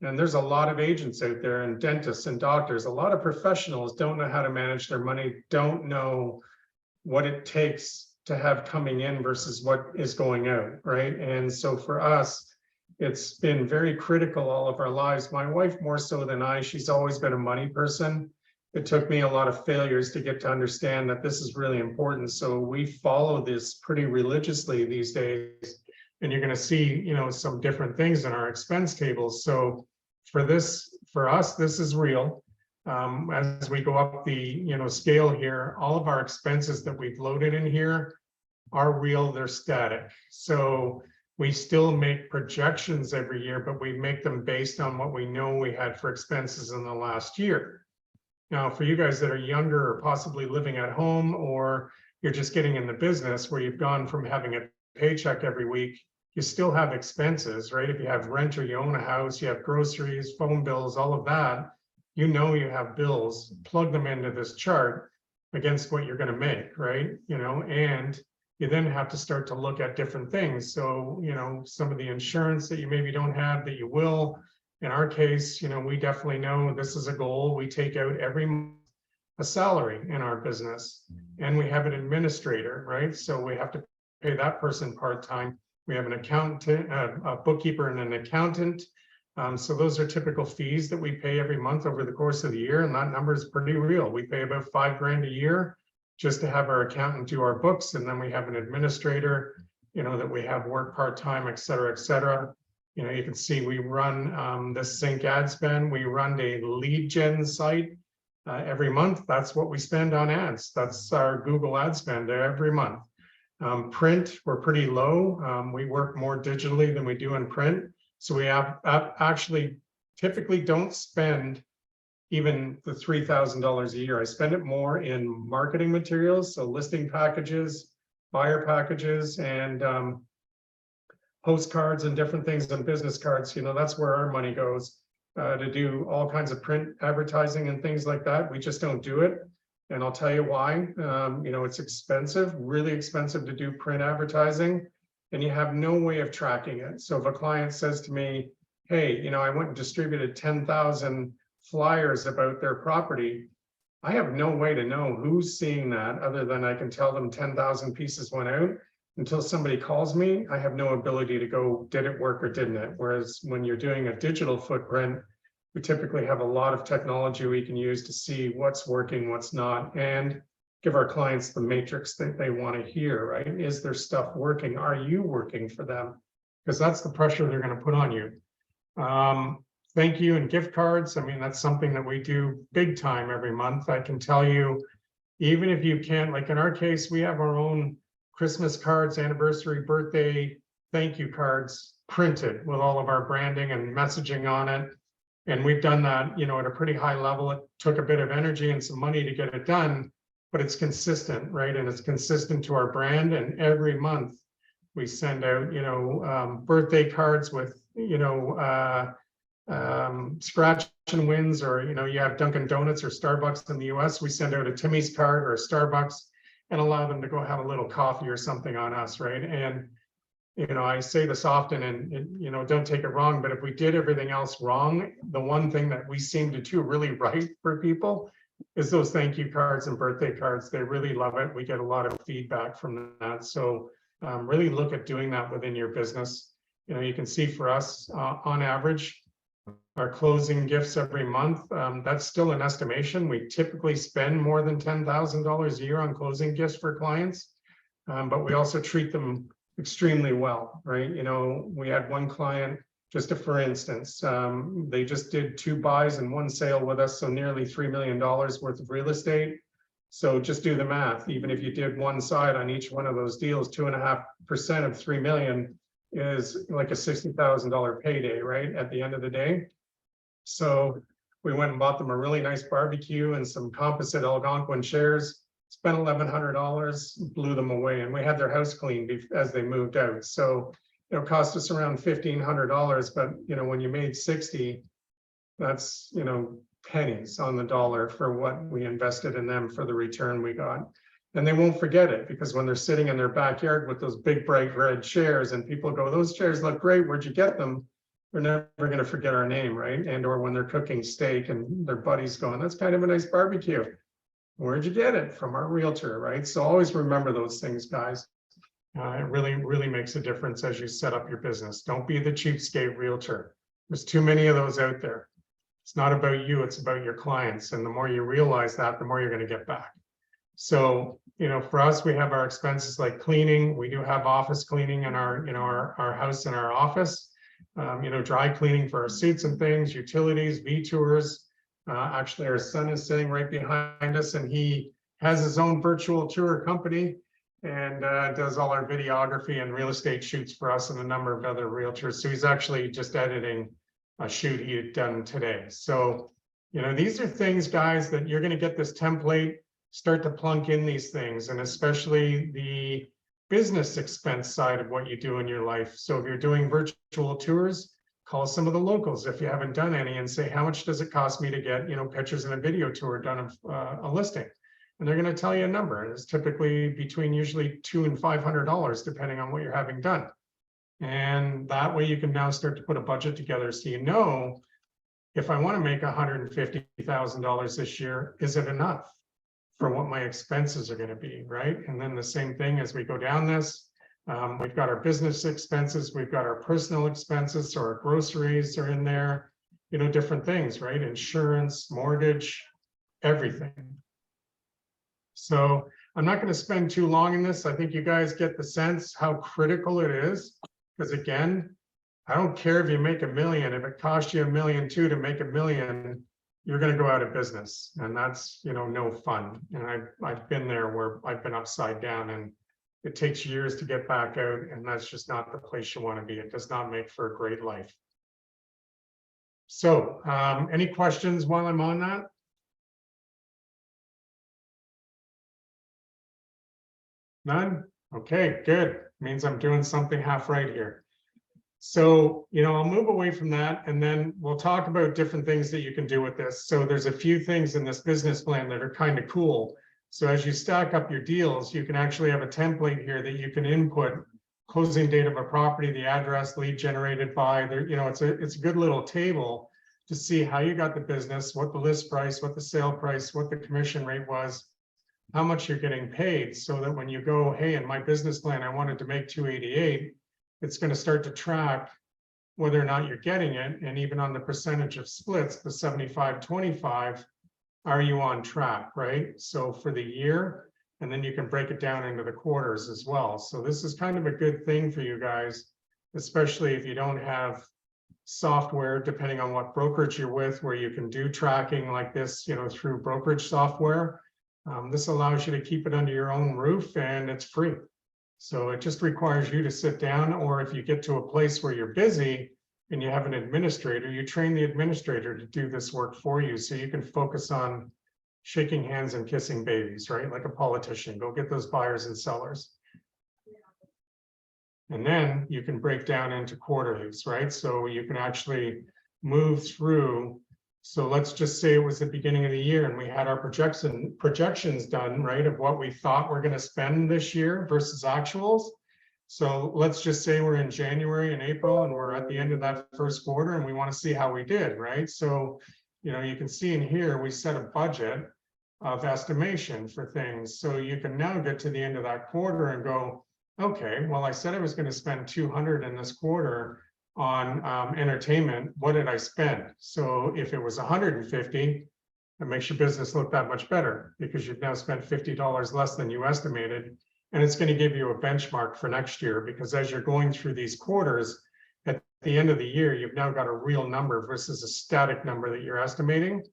And there's a lot of agents out there, and dentists and doctors. A lot of professionals don't know how to manage their money, don't know what it takes to have coming in versus what is going out, right? And so for us, it's been very critical all of our lives. My wife more so than I, she's always been a money person. It took me a lot of failures to get to understand that this is really important. So we follow this pretty religiously these days. And you're going to see, some different things in our expense tables. So for us, this is real. As we go up the, scale here, all of our expenses that we've loaded in here are real, they're static. So we still make projections every year, but we make them based on what we know we had for expenses in the last year. Now, for you guys that are younger or possibly living at home, or you're just getting in the business where you've gone from having a paycheck every week, you still have expenses, right? If you have rent or you own a house, you have groceries, phone bills, all of that, you have bills, plug them into this chart against what you're going to make, right? And you then have to start to look at different things. So, some of the insurance that you maybe don't have that you will. In our case, we definitely know this is a goal. We take out every month a salary in our business, and we have an administrator, right? So we have to pay that person part-time. We have an accountant, a bookkeeper and an accountant. So those are typical fees that we pay every month over the course of the year. And that number is pretty real. We pay about $5,000 a year just to have our accountant do our books. And then we have an administrator, that we have work part-time, et cetera, et cetera. You can see we run this sync ad spend. We run a lead gen site every month. That's what we spend on ads. That's our Google ad spend every month. Print, we're pretty low. We work more digitally than we do in print. So we actually typically don't spend even the $3,000 a year. I spend it more in marketing materials, so listing packages, buyer packages, and postcards and different things on business cards. That's where our money goes to do all kinds of print advertising and things like that. We just don't do it. And I'll tell you why. It's expensive, really expensive to do print advertising, and you have no way of tracking it. So if a client says to me, hey, I went and distributed 10,000 flyers about their property, I have no way to know who's seeing that other than I can tell them 10,000 pieces went out. Until somebody calls me, I have no ability to go, did it work or didn't it? Whereas when you're doing a digital footprint, we typically have a lot of technology we can use to see what's working, what's not, and give our clients the matrix that they want to hear, right? Is their stuff working? Are you working for them? Because that's the pressure they're going to put on you. Thank you and gift cards. I mean, that's something that we do big time every month. I can tell you, even if you can't, like in our case, we have our own Christmas cards, anniversary, birthday, thank you cards printed with all of our branding and messaging on it. And we've done that, at a pretty high level. It took a bit of energy and some money to get it done, but it's consistent, right? And it's consistent to our brand. And every month we send out, birthday cards with, scratch and wins, or, you have Dunkin' Donuts or Starbucks in the US, we send out a Timmy's card or a Starbucks and allow them to go have a little coffee or something on us, right? And, I say this often and, don't take it wrong, but if we did everything else wrong, the one thing that we seem to do really right for people is those thank you cards and birthday cards. They really love it. We get a lot of feedback from that. So really look at doing that within your business. You can see for us on average, our closing gifts every month, that's still an estimation. We typically spend more than $10,000 a year on closing gifts for clients, but we also treat them extremely well, right? We had one client, just for instance, they just did 2 buys and 1 sale with us, so nearly $3 million worth of real estate. So just do the math. Even if you did one side on each one of those deals, 2.5% of 3 million is like a $60,000 payday, right? At the end of the day. So we went and bought them a really nice barbecue and some composite Algonquin chairs, spent $1,100, blew them away, and we had their house cleaned as they moved out. So it cost us around $1,500, but when you made 60, that's pennies on the dollar for what we invested in them for the return we got. And they won't forget it, because when they're sitting in their backyard with those big bright red chairs and people go, those chairs look great, where'd you get them? They're never going to forget our name, right? And or when they're cooking steak and their buddies going, that's kind of a nice barbecue. Where'd you get it? From our realtor, right? So always remember those things, guys. It really, really makes a difference as you set up your business. Don't be the cheapskate realtor. There's too many of those out there. It's not about you, it's about your clients. And the more you realize that, the more you're going to get back. So, for us, we have our expenses like cleaning. We do have office cleaning in our, our house and our office. Dry cleaning for our suits and things, utilities, V-tours. Actually, our son is sitting right behind us, and he has his own virtual tour company and does all our videography and real estate shoots for us and a number of other realtors. So he's actually just editing a shoot he had done today. So, these are things, guys, that you're going to get this template, start to plunk in these things, and especially the business expense side of what you do in your life. So if you're doing virtual tours, call some of the locals if you haven't done any and say, how much does it cost me to get, pictures and a video tour done of a listing? And they're going to tell you a number. It's typically between usually $200 and $500, depending on what you're having done. And that way you can now start to put a budget together. So, if I want to make $150,000 this year, is it enough for what my expenses are going to be, right? And then the same thing as we go down this, we've got our business expenses, we've got our personal expenses, so our groceries are in there, different things, right? Insurance, mortgage, everything. So I'm not going to spend too long in this. I think you guys get the sense how critical it is, because again, I don't care if you make $1 million. If it costs you $1.2 million to make $1 million, you're going to go out of business, and that's no fun. And I've been there where I've been upside down, and it takes years to get back out, and that's just not the place you want to be. It does not make for a great life. So, any questions while I'm on that? None? Okay, good. Means I'm doing something half right here. So, I'll move away from that, and then we'll talk about different things that you can do with this. So there's a few things in this business plan that are kind of cool. So as you stack up your deals, you can actually have a template here that you can input closing date of a property, the address, lead generated by, it's a good little table to see how you got the business, what the list price, what the sale price, what the commission rate was, how much you're getting paid, so that when you go, hey, in my business plan, I wanted to make 288, it's going to start to track whether or not you're getting it. And even on the percentage of splits, the 75-25, are you on track, right? So for the year, and then you can break it down into the quarters as well. So this is kind of a good thing for you guys, especially if you don't have software, depending on what brokerage you're with, where you can do tracking like this, through brokerage software. This allows you to keep it under your own roof, and it's free. So it just requires you to sit down, or if you get to a place where you're busy and you have an administrator, you train the administrator to do this work for you, so you can focus on shaking hands and kissing babies, right? Like a politician, go get those buyers and sellers. And then you can break down into quarterlies, right? So you can actually move through. So let's just say it was the beginning of the year and we had our projections done, right, of what we thought we're going to spend this year versus actuals. So let's just say we're in January and April and we're at the end of that first quarter and we want to see how we did, right? So, you can see in here, we set a budget of estimation for things. So you can now get to the end of that quarter and go, okay, well, I said I was going to spend 200 in this quarter on entertainment. What did I spend? So if it was 150, it makes your business look that much better because you've now spent $50 less than you estimated. And it's going to give you a benchmark for next year, because as you're going through these quarters, at the end of the year, you've now got a real number versus a static number that you're estimating.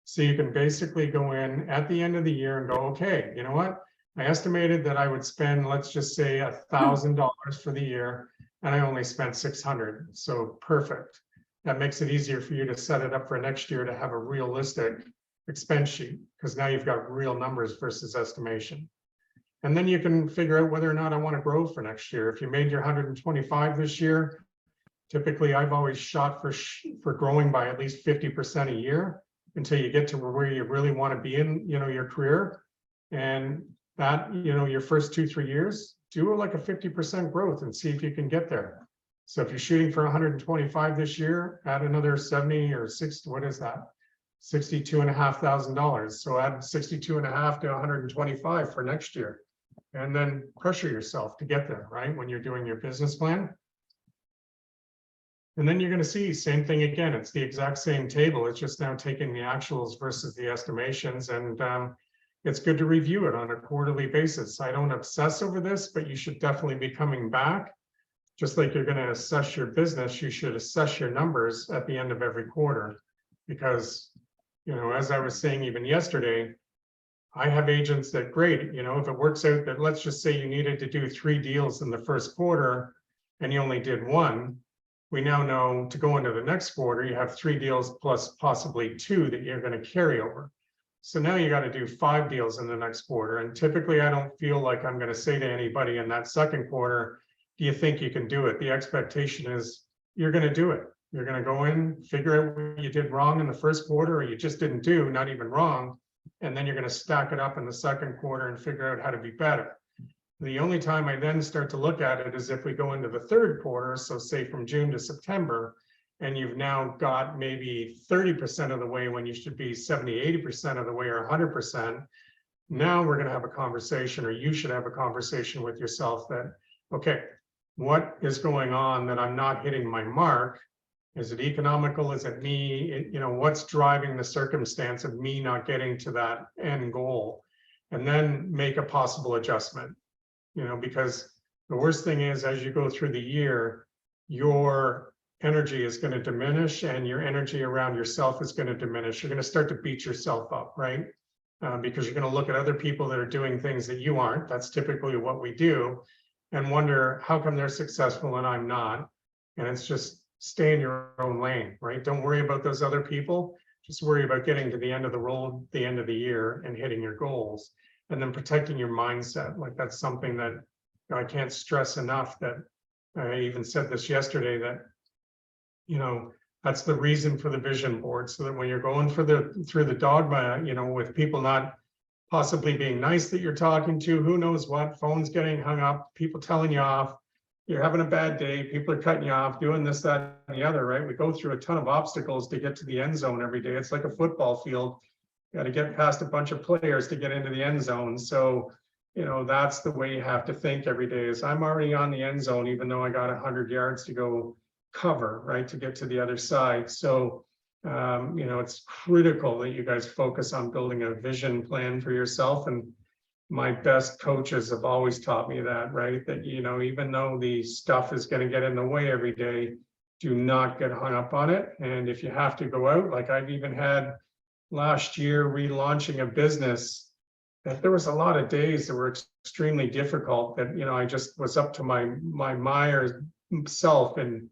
So you can basically go in at the end of the year and go, okay, you know what? I estimated that I would spend, let's just say $1,000 for the year, and I only spent 600. So perfect. That makes it easier for you to set it up for next year to have a realistic expense sheet, because now you've got real numbers versus estimation. And then you can figure out whether or not I want to grow for next year. If you made your 125 this year, typically I've always shot for growing by at least 50% a year. until you get to where you really want to be in, your career. And that, your first 2-3 years, do like a 50% growth and see if you can get there. So if you're shooting for 125 this year, add another 70 or 60, what is that? $62,500. So add 62.5 to 125 for next year. And then pressure yourself to get there, right? When you're doing your business plan. And then you're going to see same thing again. It's the exact same table. It's just now taking the actuals versus the estimations. And it's good to review it on a quarterly basis. I don't obsess over this, but you should definitely be coming back. Just like you're going to assess your business, you should assess your numbers at the end of every quarter. Because, as I was saying even yesterday, I have agents that great, if it works out that, let's just say you needed to do 3 deals in the first quarter and you only did 1, we now know to go into the next quarter, you have 3 deals plus possibly 2 that you're going to carry over. So now you got to do 5 deals in the next quarter. And typically I don't feel like I'm going to say to anybody in that second quarter, do you think you can do it? The expectation is you're going to do it. You're going to go in, figure out what you did wrong in the first quarter, or you just didn't do, not even wrong. And then you're going to stack it up in the second quarter and figure out how to be better. The only time I then start to look at it is if we go into the third quarter, so say from June to September, and you've now got maybe 30% of the way when you should be 70, 80% of the way or 100%. Now we're going to have a conversation, or you should have a conversation with yourself that, okay, what is going on that I'm not hitting my mark? Is it economical? Is it me? What's driving the circumstance of me not getting to that end goal? And then make a possible adjustment, because the worst thing is as you go through the year, your energy is going to diminish and your energy around yourself is going to diminish. You're going to start to beat yourself up, right? Because you're going to look at other people that are doing things that you aren't. That's typically what we do, and wonder how come they're successful and I'm not. And it's just stay in your own lane, right? Don't worry about those other people. Just worry about getting to the end of the road, the end of the year, and hitting your goals, and then protecting your mindset. Like that's something that I can't stress enough. That I even said this yesterday, that that's the reason for the vision board, so that when you're going through the dogma, with people not possibly being nice that you're talking to, who knows what, phones getting hung up, people telling you off, you're having a bad day, people are cutting you off, doing this, that, and the other, right? We go through a ton of obstacles to get to the end zone every day. It's like a football field. You got to get past a bunch of players to get into the end zone. So, that's the way you have to think every day, is I'm already on the end zone, even though I got 100 yards to go cover, right, to get to the other side. So, it's critical that you guys focus on building a vision plan for yourself. And my best coaches have always taught me that, right? That, even though the stuff is going to get in the way every day, do not get hung up on it. And if you have to go out, like I've even had last year relaunching a business, that there was a lot of days that were extremely difficult, that, I just was up to my mire self, and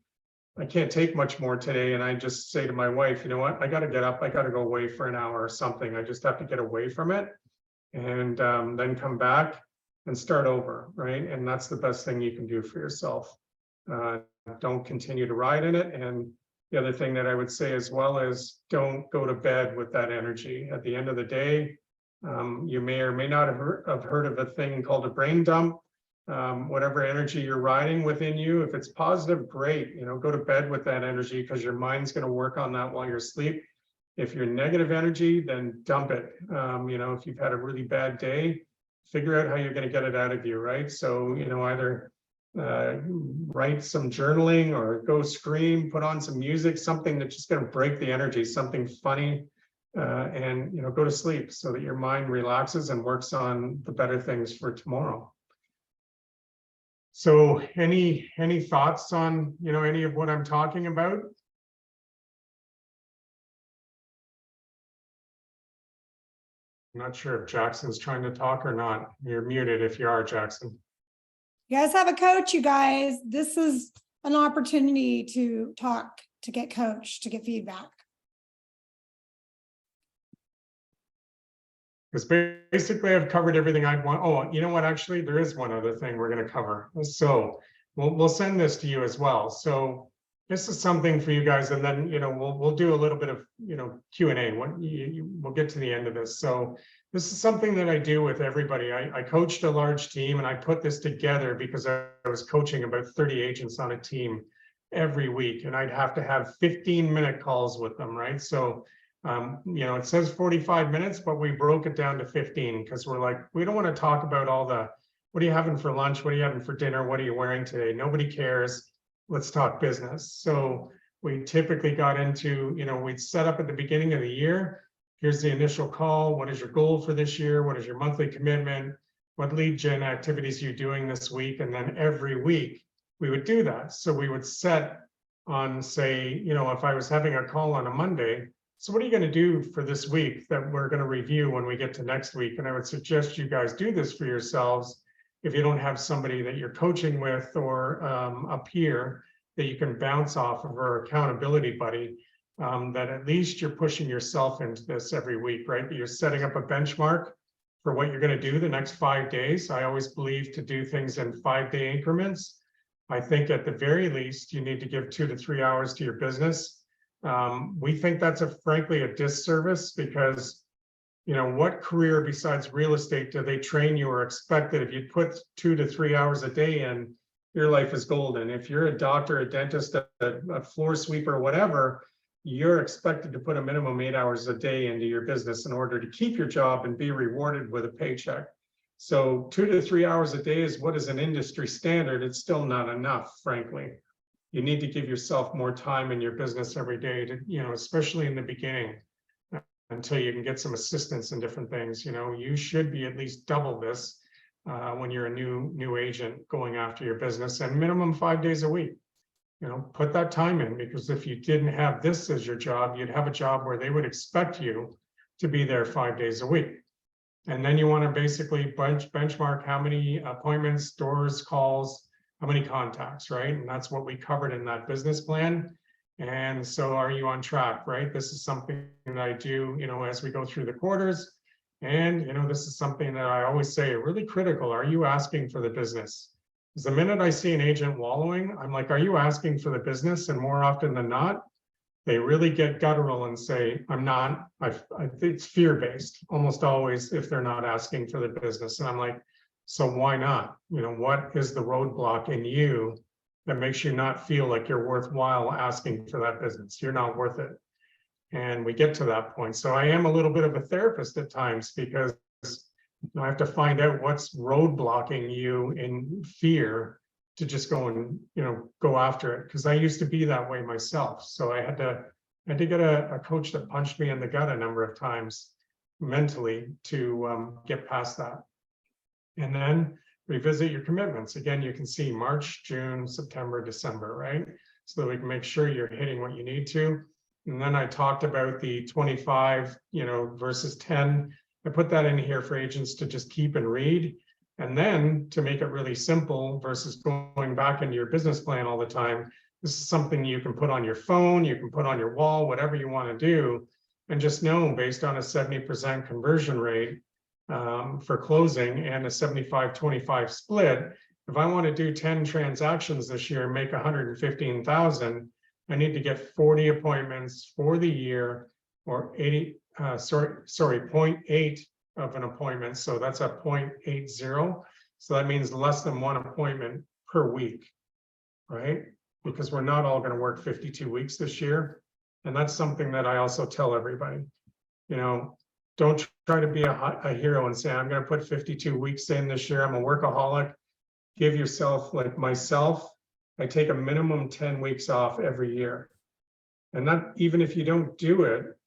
I can't take much more today. And I just say to my wife, you know what, I got to get up, I got to go away for an hour or something. I just have to get away from it. And then come back and start over, right? And that's the best thing you can do for yourself. Don't continue to ride in it. And the other thing that I would say as well is, don't go to bed with that energy. At the end of the day, you may or may not have heard of a thing called a brain dump. Whatever energy you're riding within you, if it's positive, great. Go to bed with that energy, because your mind's going to work on that while you're asleep. If you're negative energy, then dump it. If you've had a really bad day, figure out how you're going to get it out of you, right? So, either write some journaling, or go scream, put on some music, something that's just going to break the energy, something funny, and, go to sleep so that your mind relaxes and works on the better things for tomorrow. So any thoughts on, any of what I'm talking about? I'm not sure if Jackson's trying to talk or not. You're muted if you are, Jackson. You guys have a coach, you guys. This is an opportunity to talk, to get coached, to get feedback. Because basically I've covered everything I'd want. Oh, you know what? Actually, there is one other thing we're going to cover. So we'll send this to you as well. So this is something for you guys, and then, we'll do a little bit of, Q&A. We'll get to the end of this. So this is something that I do with everybody. I coached a large team, and I put this together because I was coaching about 30 agents on a team every week, and I'd have to have 15-minute calls with them, right? So, it says 45 minutes, but we broke it down to 15 because we're like, we don't want to talk about all the, what are you having for lunch? What are you having for dinner? What are you wearing today? Nobody cares. Let's talk business. So we typically got into, we'd set up at the beginning of the year. Here's the initial call. What is your goal for this year? What is your monthly commitment? What lead gen activities are you doing this week? And then every week we would do that. So we would set on, say, if I was having a call on a Monday, so what are you going to do for this week that we're going to review when we get to next week? And I would suggest you guys do this for yourselves if you don't have somebody that you're coaching with or a peer that you can bounce off of or accountability buddy, that at least you're pushing yourself into this every week, right? That you're setting up a benchmark for what you're going to do the next 5 days. I always believe to do things in 5-day increments. I think at the very least, you need to give 2 to 3 hours to your business. We think that's frankly a disservice because, what career besides real estate do they train you or expect that if you put 2 to 3 hours a day in, your life is golden? If you're a doctor, a dentist, a floor sweeper, whatever, you're expected to put a minimum 8 hours a day into your business in order to keep your job and be rewarded with a paycheck. So 2 to 3 hours a day is what is an industry standard. It's still not enough, frankly. You need to give yourself more time in your business every day to, especially in the beginning, until you can get some assistance in different things. You should be at least double this when you're a new agent going after your business, and minimum 5 days a week. Put that time in, because if you didn't have this as your job, you'd have a job where they would expect you to be there 5 days a week. And then you want to basically benchmark how many appointments, doors, calls, how many contacts, right? And that's what we covered in that business plan. And so are you on track, right? This is something that I do, as we go through the quarters. And, this is something that I always say, really critical. Are you asking for the business? Because the minute I see an agent wallowing, I'm like, are you asking for the business? And more often than not, they really get guttural and say, I'm not. I think it's fear-based almost always if they're not asking for the business. And I'm like, so why not? What is the roadblock in you that makes you not feel like you're worthwhile asking for that business? You're not worth it. And we get to that point. So I am a little bit of a therapist at times because I have to find out what's roadblocking you in fear to just go and, go after it. Because I used to be that way myself. So I had to get a coach that punched me in the gut a number of times mentally to get past that. And then revisit your commitments. Again, you can see March, June, September, December, right? So that we can make sure you're hitting what you need to. And then I talked about the 25, versus 10. I put that in here for agents to just keep and read. And then to make it really simple versus going back into your business plan all the time, this is something you can put on your phone, you can put on your wall, whatever you want to do. And just know, based on a 70% conversion rate, for closing and a 75-25 split, if I want to do 10 transactions this year and make 115,000, I need to get 40 appointments for the year, or 0.8 of an appointment. So that's a 0.80. So that means less than one appointment per week, right? Because we're not all going to work 52 weeks this year. And that's something that I also tell everybody, don't try to be a hero and say, I'm going to put 52 weeks in this year. I'm a workaholic. Give yourself, like myself, I take a minimum 10 weeks off every year. And not even if you don't do it,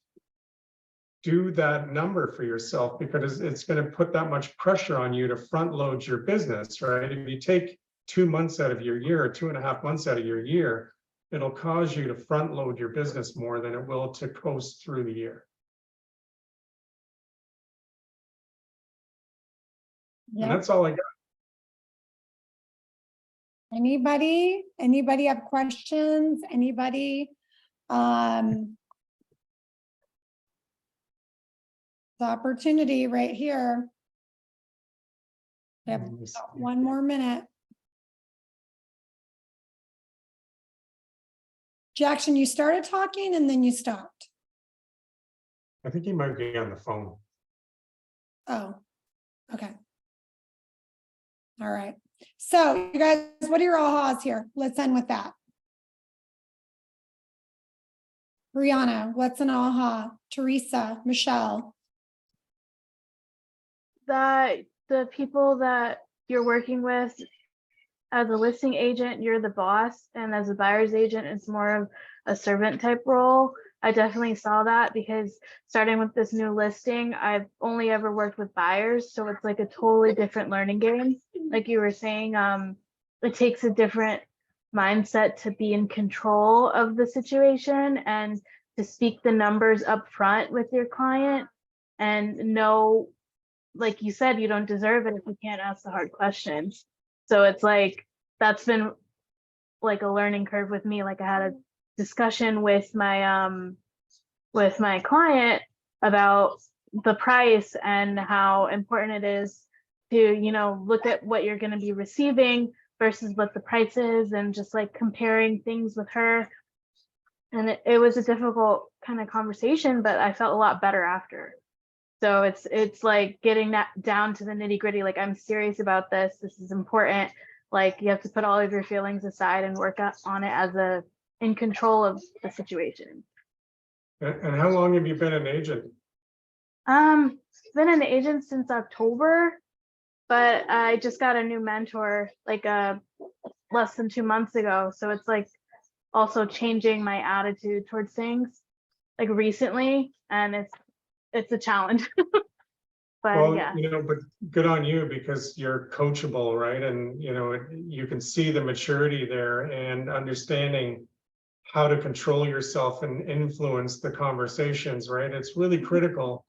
do that number for yourself, because it's going to put that much pressure on you to front load your business, right? If you take 2 months out of your year or 2.5 months out of your year, it'll cause you to front load your business more than it will to coast through the year. Yep. And that's all I got. Anybody have questions? Anybody? The opportunity right here. We have about 1 more minute. Jackson, you started talking and then you stopped. I think he might be on the phone. Oh, okay. All right. So you guys, what are your ahas here? Let's end with that. Brianna, what's an aha? Teresa, Michelle. That the people that you're working with as a listing agent, you're the boss, and as a buyer's agent, it's more of a servant type role. I definitely saw that because starting with this new listing, I've only ever worked with buyers, so it's like a totally different learning game. Like you were saying, it takes a different mindset to be in control of the situation and to speak the numbers up front with your client and know, like you said, you don't deserve it if you can't ask the hard questions. So it's like, that's been like a learning curve with me. Like I had a discussion with my client about the price and how important it is to, you know, look at what you're going to be receiving versus what the price is, and just like comparing things with her. And it was a difficult kind of conversation, but I felt a lot better after. So it's like getting that down to the nitty gritty. Like, I'm serious about this. This is important. Like, you have to put all of your feelings aside and work on it as in control of the situation. And how long have you been an agent? Been an agent since October, but I just got a new mentor like less than 2 months ago. So it's like also changing my attitude towards things like recently, and it's a challenge. But Well, yeah. you know, but good on you, because you're coachable, right? And, you know, you can see the maturity there and understanding how to control yourself and influence the conversations, right? It's really critical,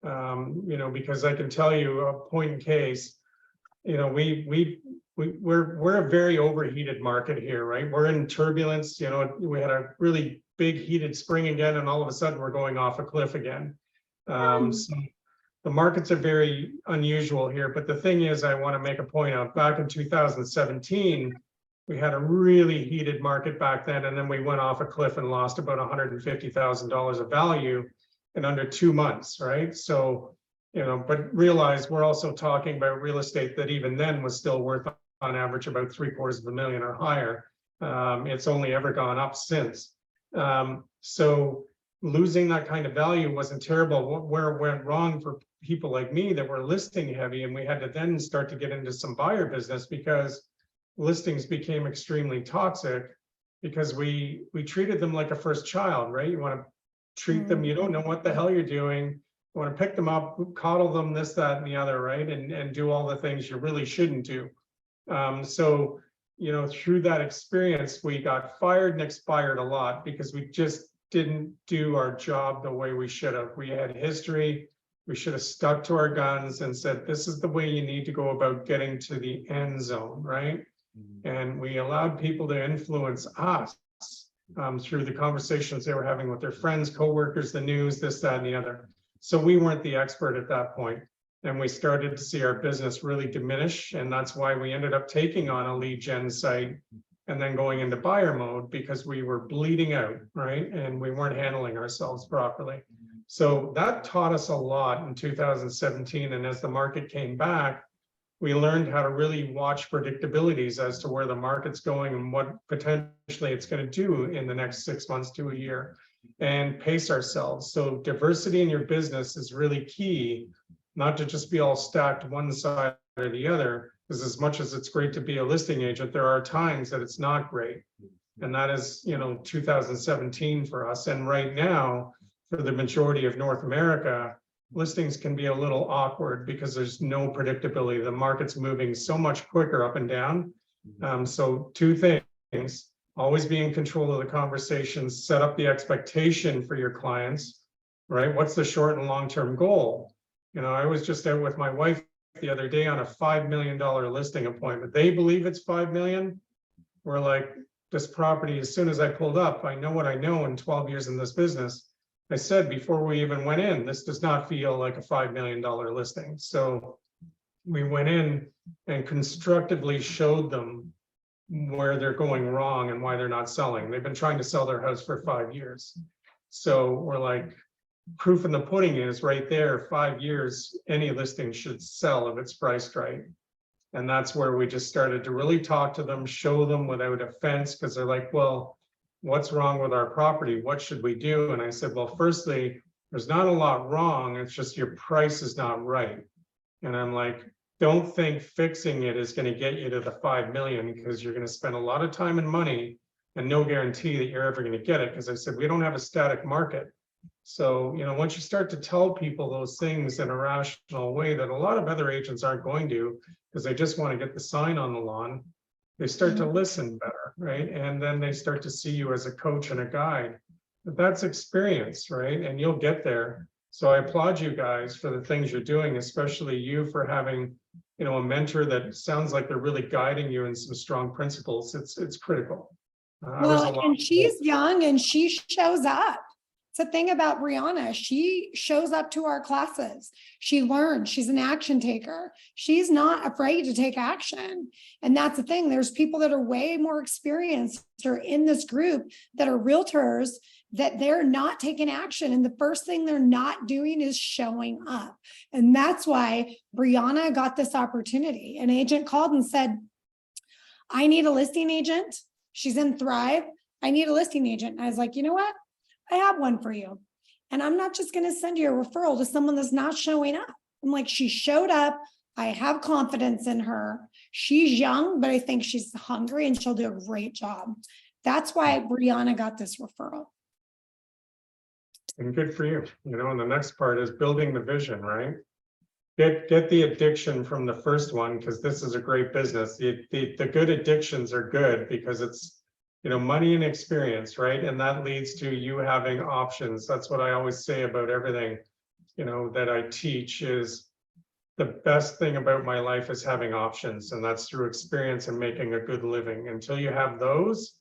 you know, because I can tell you a point in case, you know, we're a very overheated market here, right? We're in turbulence. You know, we had a really big heated spring again, and all of a sudden we're going off a cliff again. So the markets are very unusual here. But the thing is, I want to make a point out. Back in 2017, we had a really heated market back then, and then we went off a cliff and lost about $150,000 of value in under 2 months, right? So, you know, but realize we're also talking about real estate that even then was still worth on average about $750,000 or higher. It's only ever gone up since. So losing that kind of value wasn't terrible. Where it went wrong for people like me that were listing heavy, and we had to then start to get into some buyer business because listings became extremely toxic, because we treated them like a first child, right? You want to treat them, you don't know what the hell you're doing. You want to pick them up, coddle them, this, that, and the other, right? And do all the things you really shouldn't do. So, you know, through that experience, we got fired and expired a lot because we just didn't do our job the way we should have. We had history. We should have stuck to our guns and said, this is the way you need to go about getting to the end zone, right? And we allowed people to influence us through the conversations they were having with their friends, coworkers, the news, this, that, and the other. So we weren't the expert at that point. And we started to see our business really diminish. And that's why we ended up taking on a lead gen site and then going into buyer mode, because we were bleeding out, right? And we weren't handling ourselves properly. So that taught us a lot in 2017. And as the market came back, we learned how to really watch predictabilities as to where the market's going and what potentially it's going to do in the next 6 months to a year, and pace ourselves. So diversity in your business is really key, not to just be all stacked one side or the other, because as much as it's great to be a listing agent, there are times that it's not great. And that is, you know, 2017 for us. And right now, for the majority of North America, listings can be a little awkward because there's no predictability. The market's moving so much quicker up and down. So two things: always be in control of the conversations, set up the expectation for your clients, right? What's the short and long-term goal? You know, I was just out with my wife the other day on a $5 million listing appointment. They believe it's 5 million. We're like, this property, as soon as I pulled up, I know what I know in 12 years in this business. I said before we even went in, this does not feel like a $5 million listing. So we went in and constructively showed them where they're going wrong and why they're not selling. They've been trying to sell their house for 5 years. So we're like, proof in the pudding is right there, 5 years, any listing should sell if it's priced right. And that's where we just started to really talk to them, show them without offense, because they're like, well, what's wrong with our property? What should we do? And I said, well, firstly, there's not a lot wrong. It's just your price is not right. And I'm like, don't think fixing it is going to get you to the 5 million, because you're going to spend a lot of time and money and no guarantee that you're ever going to get it. Because I said, we don't have a static market. So, once you start to tell people those things in a rational way that a lot of other agents aren't going to, because they just want to get the sign on the lawn, they start to listen better, right? And then they start to see you as a coach and a guide. But that's experience, right? And you'll get there. So I applaud you guys for the things you're doing, especially you for having, a mentor that sounds like they're really guiding you in some strong principles. It's critical. Well, and she's young and she shows up. It's the thing about Brianna. She shows up to our classes. She learns. She's an action taker. She's not afraid to take action. And that's the thing. There's people that are way more experienced or in this group that are realtors that they're not taking action. And the first thing they're not doing is showing up. And that's why Brianna got this opportunity. An agent called and said, I need a listing agent. She's in Thrive. I need a listing agent. And I was like, you know what? I have one for you. And I'm not just going to send you a referral to someone that's not showing up. I'm like, she showed up. I have confidence in her. She's young, but I think she's hungry and she'll do a great job. That's why Brianna got this referral. And good for you. And the next part is building the vision, right? Get the addiction from the first one, because this is a great business. The good addictions are good because it's money and experience, right? And that leads to you having options. That's what I always say about everything, that I teach is the best thing about my life is having options. And that's through experience and making a good living. Until you have those,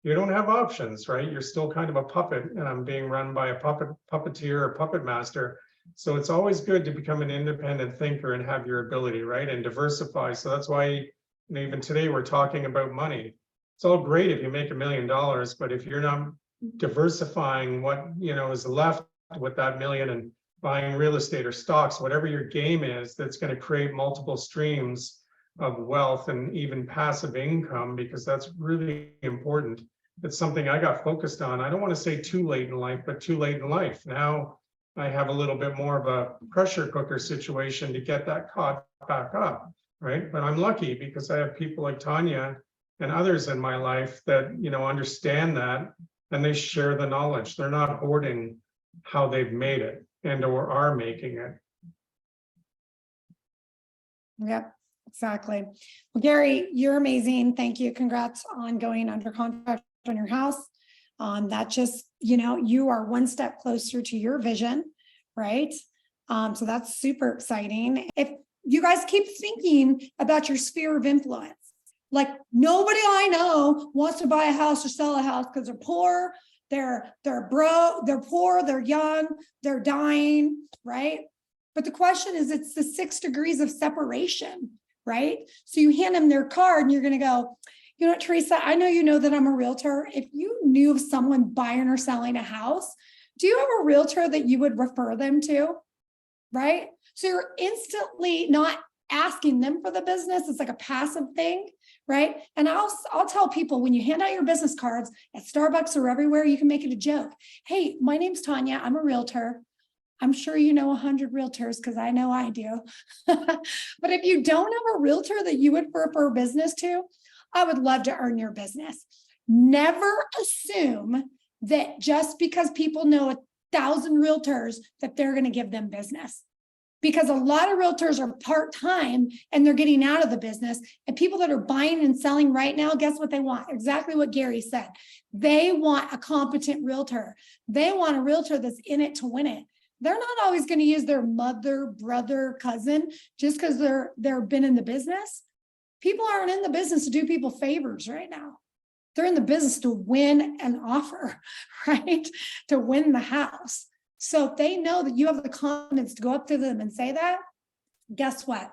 you don't have options, right? You're still kind of a puppet being run by a puppeteer or puppet master. So it's always good to become an independent thinker and have your ability, right? And diversify. So that's why, even today we're talking about money. It's all great if you make $1 million, but if you're not diversifying what is left with that million and buying real estate or stocks, whatever your game is, that's going to create multiple streams of wealth and even passive income, because that's really important. It's something I got focused on. I don't want to say too late in life, but too late in life. Now I have a little bit more of a pressure cooker situation to get that caught back up, right? But I'm lucky because I have people like Tanya and others in my life that, understand that, and they share the knowledge. They're not hoarding how they've made it and or are making it. Yep, exactly. Well, Gary, you're amazing. Thank you. Congrats on going under contract on your house. That just, you are one step closer to your vision, right? So that's super exciting. If you guys keep thinking about your sphere of influence, like nobody I know wants to buy a house or sell a house because they're poor, they're broke, they're poor, they're young, they're dying, right? But the question is, it's the 6 degrees of separation, right? So you hand them their card and you're going to go, you know what, Teresa, I know you know that I'm a realtor. If you knew of someone buying or selling a house, do you have a realtor that you would refer them to, right? So you're instantly not asking them for the business. It's like a passive thing, right? And I'll tell people, when you hand out your business cards at Starbucks or everywhere, you can make it a joke. Hey, my name's Tanya. I'm a realtor. I'm sure you know 100 realtors, because I know I do. But if you don't have a realtor that you would refer business to, I would love to earn your business. Never assume that just because people know 1,000 realtors that they're going to give them business. Because a lot of realtors are part-time and they're getting out of the business. And people that are buying and selling right now, guess what they want? Exactly what Gary said. They want a competent realtor. They want a realtor that's in it to win it. They're not always going to use their mother, brother, cousin just because they're been in the business. People aren't in the business to do people favors right now. They're in the business to win an offer, right? To win the house. So if they know that you have the confidence to go up to them and say that, guess what?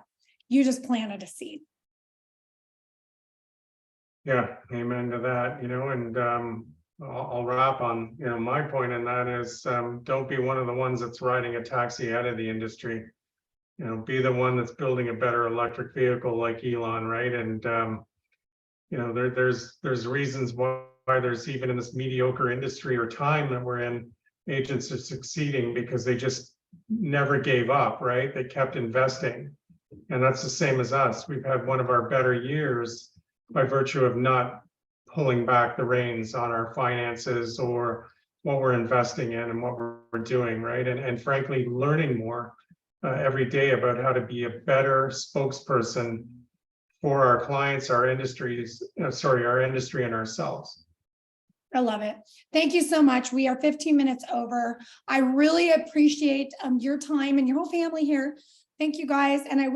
You just planted a seed. Yeah, amen to that, and I'll wrap on, my point in that is, don't be one of the ones that's riding a taxi out of the industry. Be the one that's building a better electric vehicle like Elon, right? And there's reasons why there's even in this mediocre industry or time that we're in, agents are succeeding because they just never gave up, right? They kept investing. And that's the same as us. We've had one of our better years by virtue of not pulling back the reins on our finances or what we're investing in and what we're doing, right? And frankly, learning more every day about how to be a better spokesperson for our clients, our industries, our industry and ourselves. I love it. Thank you so much. We are 15 minutes over. I really appreciate your time and your whole family here. Thank you guys. And I wish